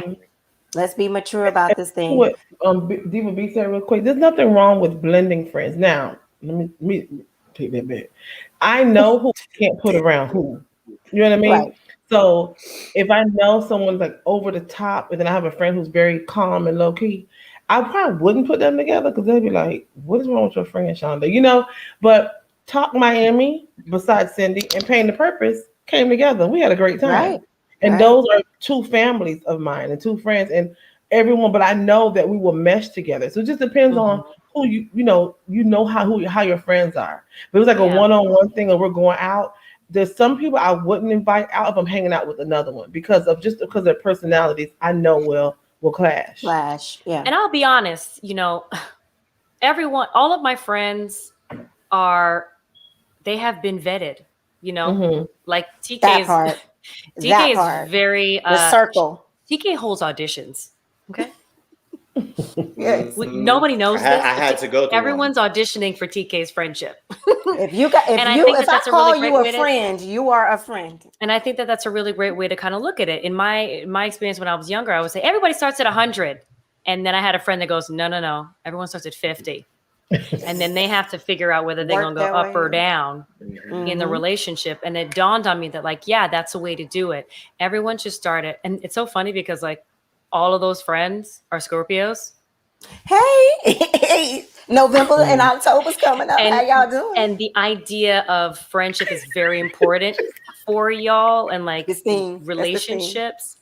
Let's be mature about this thing. What Diva B said real quick, there's nothing wrong with blending friends. Now, let me take that back. I know who can't put around who. You know what I mean? Right. So if I know someone's like over the top and then I have a friend who's very calm and low key, I probably wouldn't put them together because they'd be like, what is wrong with your friend, Shonda? But Talk Miami, besides Cindy, and Pain the Purpose came together. We had a great time. Right. And Right. those are two families of mine and two friends and everyone, but I know that we will mesh together. So it just depends on who how your friends are. If it was like a one-on-one thing or we're going out, there's some people I wouldn't invite out if I'm hanging out with another one because of their personalities, I know will clash. Yeah. And I'll be honest, all of my friends they have been vetted, like That part. TK is very the circle. TK holds auditions. Okay. Yes. Nobody knows this. I had to go through everyone's auditioning for TK's friendship. If I call you a friend, you are a friend. And I think that that's a really great way to kind of look at it. In my experience when I was younger, I would say everybody starts at 100. And then I had a friend that goes, no. Everyone starts at 50. And then they have to figure out whether they're going to go up or down in the relationship. And it dawned on me that that's a way to do it. Everyone should start it. And it's so funny because all of those friends are Scorpios. Hey, November and October's coming up. How y'all doing? And the idea of friendship is very important for y'all and relationships.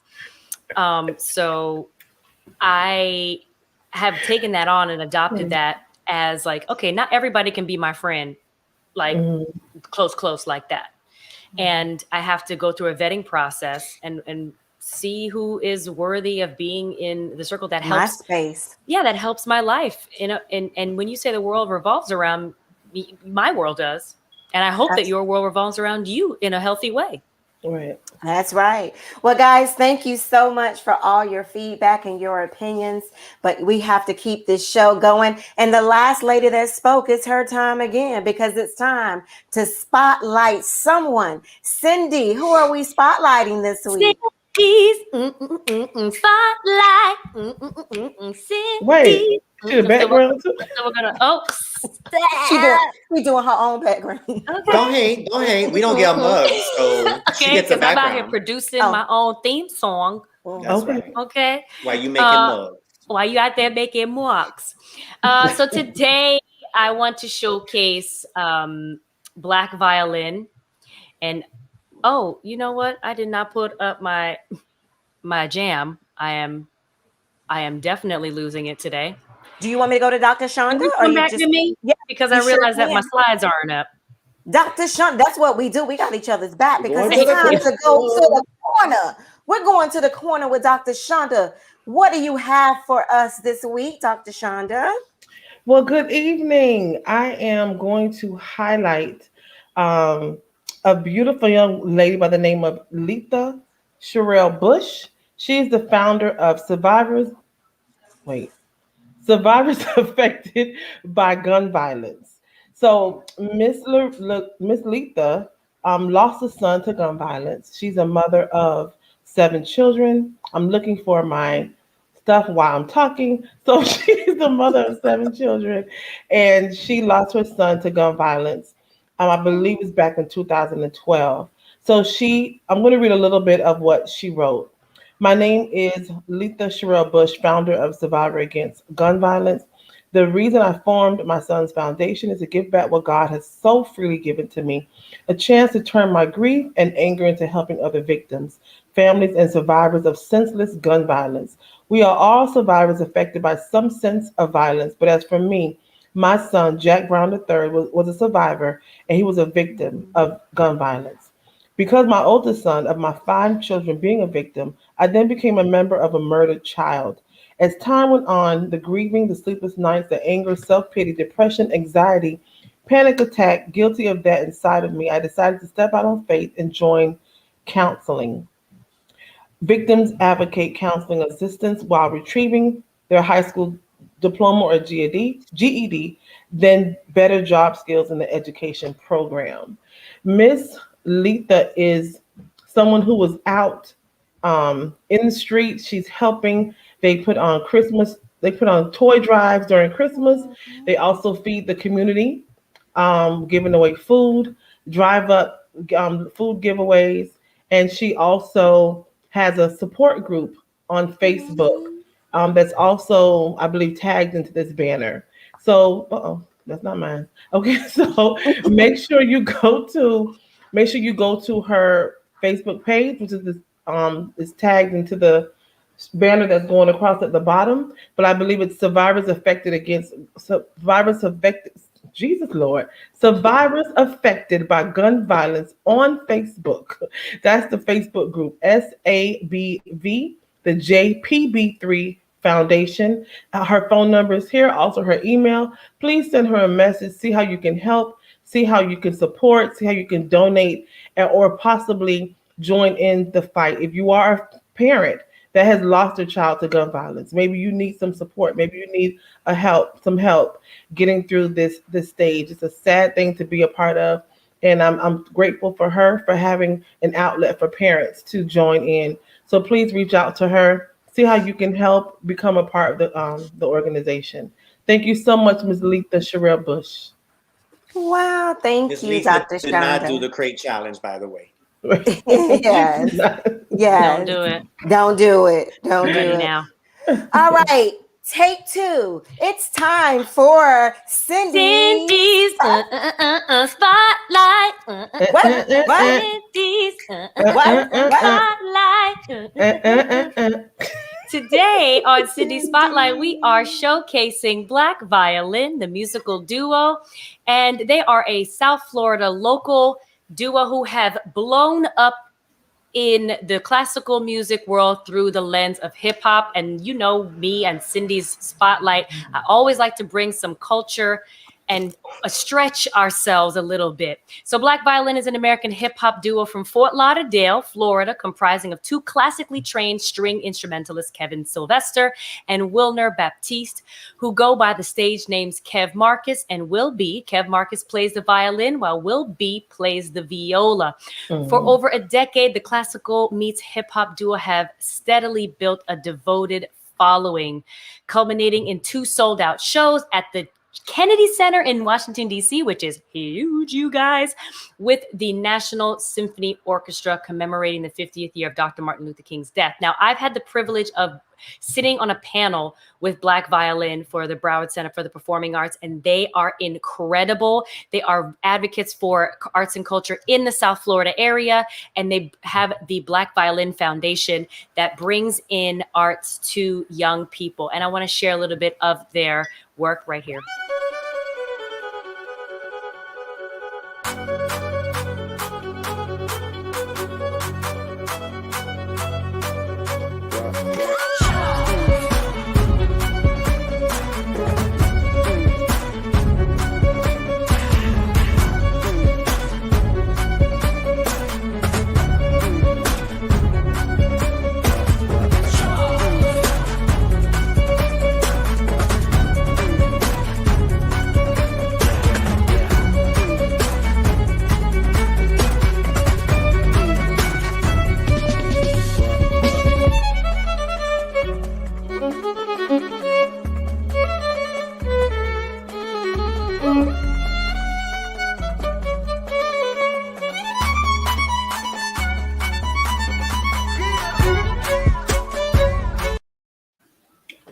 So I have taken that on and adopted that as okay, not everybody can be my friend, close like that. And I have to go through a vetting process and see who is worthy of being in the circle that helps my space. Yeah, that helps my life. And when you say the world revolves around me, my world does. And I hope that your world revolves around you in a healthy way. Right. That's right. Well, guys, thank you so much for all your feedback and your opinions. But we have to keep this show going. And the last lady that spoke, it's her time again because it's time to spotlight someone. Cindy, who are we spotlighting this week? Spotlight. Cindy. Wait, the background too. So we're gonna. She doing her own background. Okay. Don't hate. We don't get mugs, so she gets a background. I'm out here producing my own theme song. That's right. Okay. While you making mugs. While you out there making mugs. So today I want to showcase Black violin. And you know what? I did not put up my jam. I am definitely losing it today. Do you want me to go to Dr. Shonda? Or come back to me? Yeah, because I realized that my slides aren't up. Dr. Shonda, that's what we do. We got each other's back because it's time to go to the corner. We're going to the corner with Dr. Shonda. What do you have for us this week, Dr. Shonda? Well, good evening. I am going to highlight a beautiful young lady by the name of Letha Sherelle Bush. She's the founder of Survivors Affected by Gun Violence. So Miss Letha lost a son to gun violence. She's a mother of 7 children. I'm looking for my stuff while I'm talking. So she's the mother of 7 children, and she lost her son to gun violence. I believe it's back in 2012. So I'm going to read a little bit of what she wrote. My name is Letha Sherelle Bush, founder of Survivor Against Gun Violence. The reason I formed my son's foundation is to give back what God has so freely given to me, a chance to turn my grief and anger into helping other victims, families, and survivors of senseless gun violence. We are all survivors affected by some sense of violence, but as for me, my son, Jack Brown III, was a survivor, and he was a victim of gun violence. Because my oldest son, of my 5 children being a victim, I then became a member of a murdered child. As time went on, the grieving, the sleepless nights, the anger, self-pity, depression, anxiety, panic attack, guilty of that inside of me, I decided to step out on faith and join counseling. Victims advocate counseling assistance while retrieving their high school diploma or GED, then better job skills in the education program. Miss Letha is someone who was out in the streets. She's helping. They put on toy drives during Christmas. They also feed the community, giving away food, drive up food giveaways. And she also has a support group on Facebook that's also, I believe, tagged into this banner. So, That's not mine. Okay, so make sure you go to her Facebook page, which is this is tagged into the banner that's going across at the bottom. But I believe it's survivors affected. Jesus Lord, survivors affected by gun violence on Facebook. That's the Facebook group SABV, the JPB3 Foundation. Her phone number is here, also her email. Please send her a message, see how you can help, see how you can support, see how you can donate, or possibly join in the fight. If you are a parent that has lost a child to gun violence, maybe you need some support, maybe you need some help getting through this stage. It's a sad thing to be a part of, and I'm grateful for her for having an outlet for parents to join in. So please reach out to her, see how you can help become a part of the organization. Thank you so much, Ms. Letha Sherelle Bush. Wow, thank you, Dr. Did not do the crate challenge, by the way. Yes. Yes. Don't do it. Don't do it. Don't Ready do it. now. All right. Take 2. It's time for Cindy's spotlight. What? Cindy's Spotlight. Today on Cindy Spotlight, we are showcasing Black Violin, the musical duo, and they are a South Florida local duo who have blown up in the classical music world through the lens of hip hop. And you know me and Cindy's Spotlight, I always like to bring some culture and stretch ourselves a little bit. So Black Violin is an American hip hop duo from Fort Lauderdale, Florida, comprising of 2 classically trained string instrumentalists, Kevin Sylvester and Wilner Baptiste, who go by the stage names Kev Marcus and Will B. Kev Marcus plays the violin while Will B plays the viola. For over a decade, the classical meets hip hop duo have steadily built a devoted following, culminating in 2 sold out shows at the Kennedy Center in Washington, D.C., which is huge, you guys, with the National Symphony Orchestra commemorating the 50th year of Dr. Martin Luther King's death. Now, I've had the privilege of sitting on a panel with Black Violin for the Broward Center for the Performing Arts, and they are incredible. They are advocates for arts and culture in the South Florida area, and they have the Black Violin Foundation that brings in arts to young people. And I want to share a little bit of their work right here.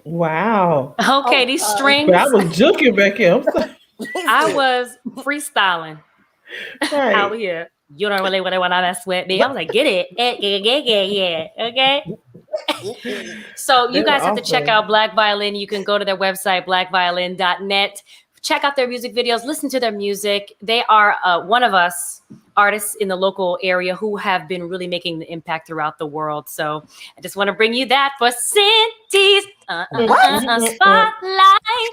Wow. Okay, these strings. I was joking back here. I was freestyling out here. You don't really want to mess with me. I was like, get it. Yeah. Okay. So you guys have to check out Black Violin. You can go to their website, blackviolin.net. Check out their music videos, listen to their music. They are one of us artists in the local area who have been really making the impact throughout the world. So I just want to bring you that for Cindy's Spotlight.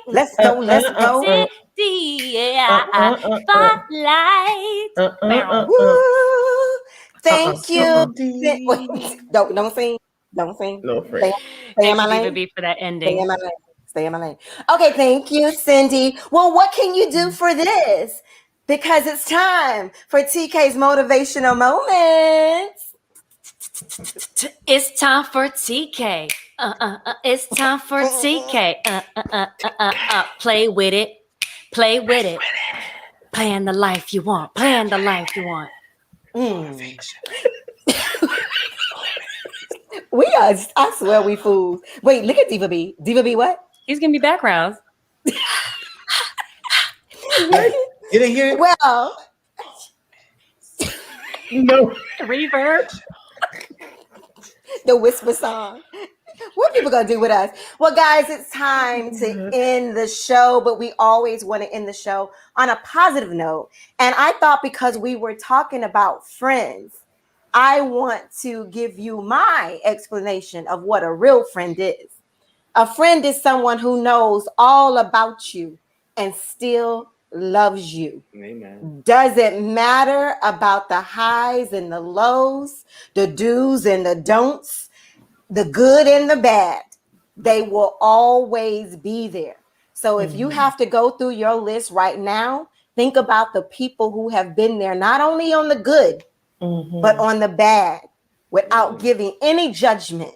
Let's go. Cindy, yeah, Spotlight. Woo. Thank you. Wait, don't sing. No, Stay in my lane. For that ending. Stay in my lane. Okay, thank you, Cindy. Well, what can you do for this? Because it's time for TK's motivational moments. It's time for TK. It's time for TK. Play with it. Play with it. Plan the life you want. Plan the life you want. We are, I swear we fools. Wait, look at Diva B. Diva B what? He's giving me backgrounds. You didn't hear it? Well, No. Reverb. the whisper song. What people gonna do with us? Well, guys, it's time to end the show, but we always want to end the show on a positive note. And I thought because we were talking about friends, I want to give you my explanation of what a real friend is. A friend is someone who knows all about you and still loves you. Amen. Doesn't matter about the highs and the lows, the do's and the don'ts, the good and the bad. They will always be there. So if you have to go through your list right now, think about the people who have been there, not only on the good, but on the bad, without giving any judgment.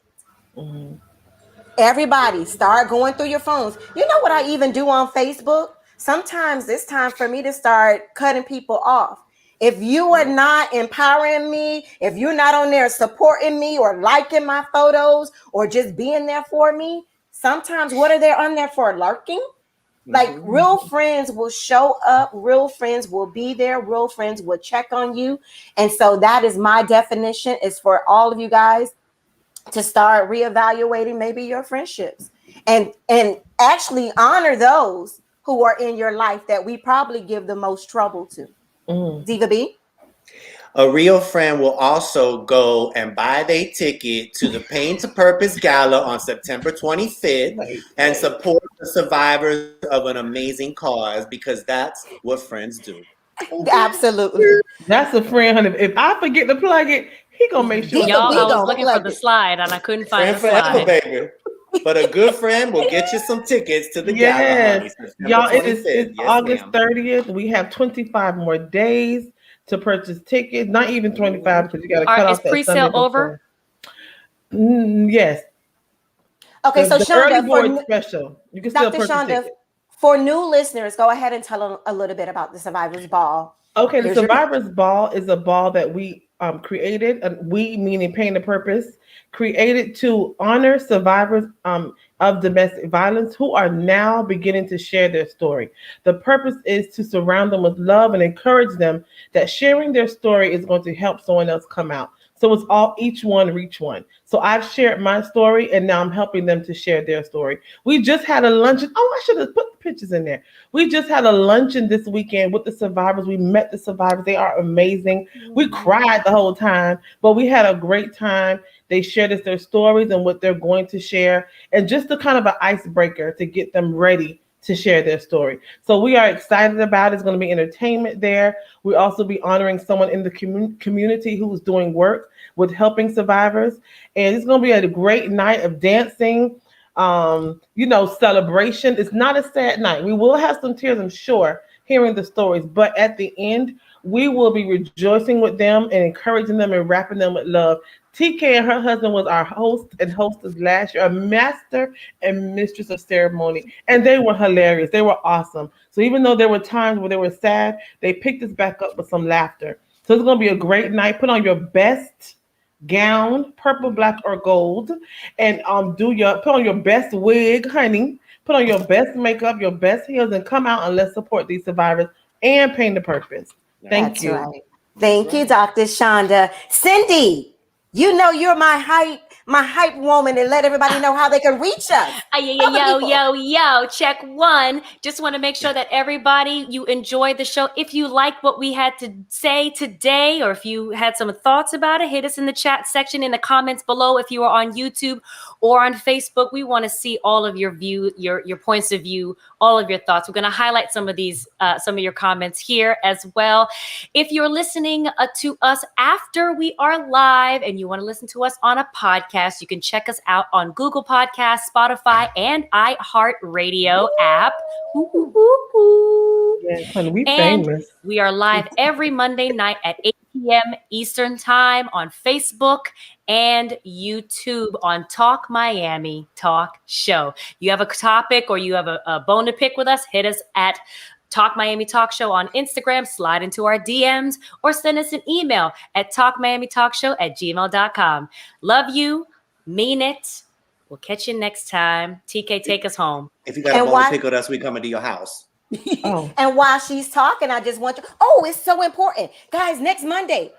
Everybody start going through your phones. You know what I even do on Facebook? Sometimes it's time for me to start cutting people off. If you are not empowering me, if you're not on there supporting me or liking my photos or just being there for me, sometimes what are they on there for? Lurking? Like real friends will show up, real friends will be there, real friends will check on you. And so that is my definition, is for all of you guys to start reevaluating maybe your friendships and actually honor those who are in your life that we probably give the most trouble to. Diva B? A real friend will also go and buy their ticket to the Pain to Purpose Gala on September 25th and support the survivors of an amazing cause, because that's what friends do. Absolutely. That's a friend, honey. If I forget to plug it, he gonna make sure. Y'all, I was looking for the slide and I couldn't find the slide. Baby. But a good friend will get you some tickets to the gala, honey. Y'all, it's August 30th. We have 25 more days to purchase tickets. Not even 25 because you got to cut off that pre-sale Sunday over? Yes. Okay, so Shonda, for special, you can still purchase tickets. For new listeners, go ahead and tell them a little bit about the Survivors Ball. Okay, the Survivors Ball is a ball that we created, we meaning Pain to Purpose, created to honor survivors of domestic violence who are now beginning to share their story. The purpose is to surround them with love and encourage them that sharing their story is going to help someone else come out. So it's all each one reach one. So I've shared my story and now I'm helping them to share their story. We just had a luncheon. Oh, I should have put the pictures in there. We just had a luncheon this weekend with the survivors. We met the survivors. They are amazing. We cried the whole time, but we had a great time. They shared us their stories and what they're going to share, and just a kind of an icebreaker to get them ready to share their story. So we are excited about it. It's going to be entertainment there. We'll also be honoring someone in the community who's doing work with helping survivors. And it's going to be a great night of dancing, celebration. It's not a sad night. We will have some tears, I'm sure, hearing the stories. But at the end, we will be rejoicing with them and encouraging them and wrapping them with love. TK and her husband was our host and hostess last year, a master and mistress of ceremony. And they were hilarious. They were awesome. So even though there were times where they were sad, they picked us back up with some laughter. So it's going to be a great night. Put on your best gown, purple, black, or gold, and put on your best wig, honey. Put on your best makeup, your best heels, and come out and let's support these survivors and Pain to Purpose. Thank you. Right. Thank you, Dr. Shonda. Cindy, you know you're my hype woman, and let everybody know how they can reach us. Yo, check one. Just want to make sure that everybody, you enjoyed the show. If you like what we had to say today, or if you had some thoughts about it, hit us in the chat section, in the comments below. If you are on YouTube or on Facebook, we want to see all of your your points of view, all of your thoughts. We're going to highlight some of these, some of your comments here as well. If you're listening to us after we are live and you want to listen to us on a podcast, you can check us out on Google Podcasts, Spotify, and iHeartRadio app. Yes, honey, we famous. We are live every Monday night at 8 p.m. Eastern Time on Facebook and YouTube on Talk Miami Talk Show. You have a topic or you have a bone to pick with us, hit us at Talk Miami Talk Show on Instagram, slide into our DMs, or send us an email at talkmiamitalkshow@gmail.com. Love you. Mean it. We'll catch you next time. TK, take us home. If you got a bone to pick with us, we coming to your house. Oh. And while she's talking, I just want to. Oh, it's so important, guys. Next Monday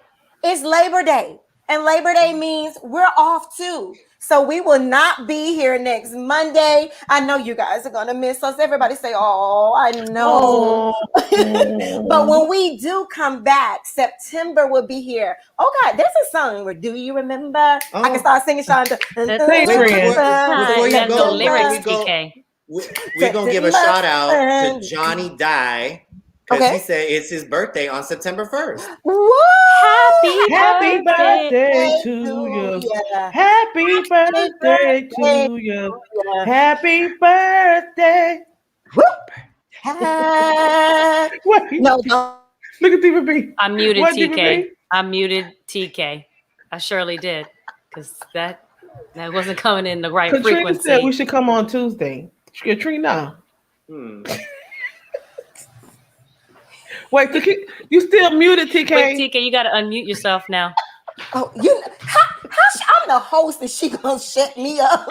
is Labor Day, and Labor Day means we're off too. So we will not be here next Monday. I know you guys are gonna miss us. Everybody say, "Oh, I know." Oh. But when we do come back, September will be here. Oh God, there's a song where "Do You Remember?" Oh. I can start singing, Shonda. Before you go, no lyrics, TK. We're gonna give a shout out to Johnny Dye because he said it's his birthday on September 1st. Happy birthday to you. Happy birthday to you. Happy birthday. Wait. No, don't. Look at DVB. I muted What, TK. DVB? I muted TK. I surely did, because that wasn't coming in the right Katrina frequency. said we should come on Tuesday. Katrina. Wait, you still muted, TK? Wait, TK, you got to unmute yourself now. Oh, I'm the host and she gonna shut me up.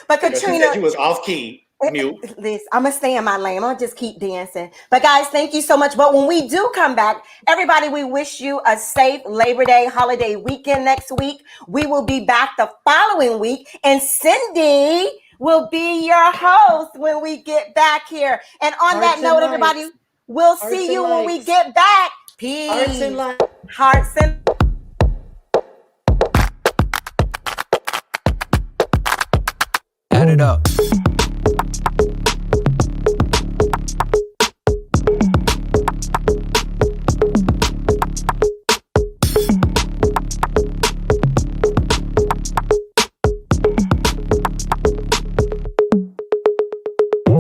But Katrina, she was off key. Mute. Liz, I'm gonna stay in my lane. I'm gonna just keep dancing. But guys, thank you so much. But when we do come back, everybody, we wish you a safe Labor Day holiday weekend next week. We will be back the following week, and Cindy will be your host when we get back here. And on that note, everybody, we'll see you when we get back. Peace. Hearts and lights. Hearts and add it up.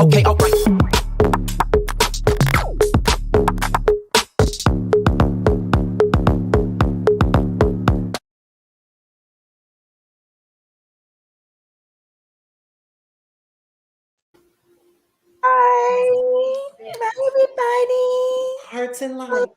Okay, all right. bye, everybody. Hearts and lights.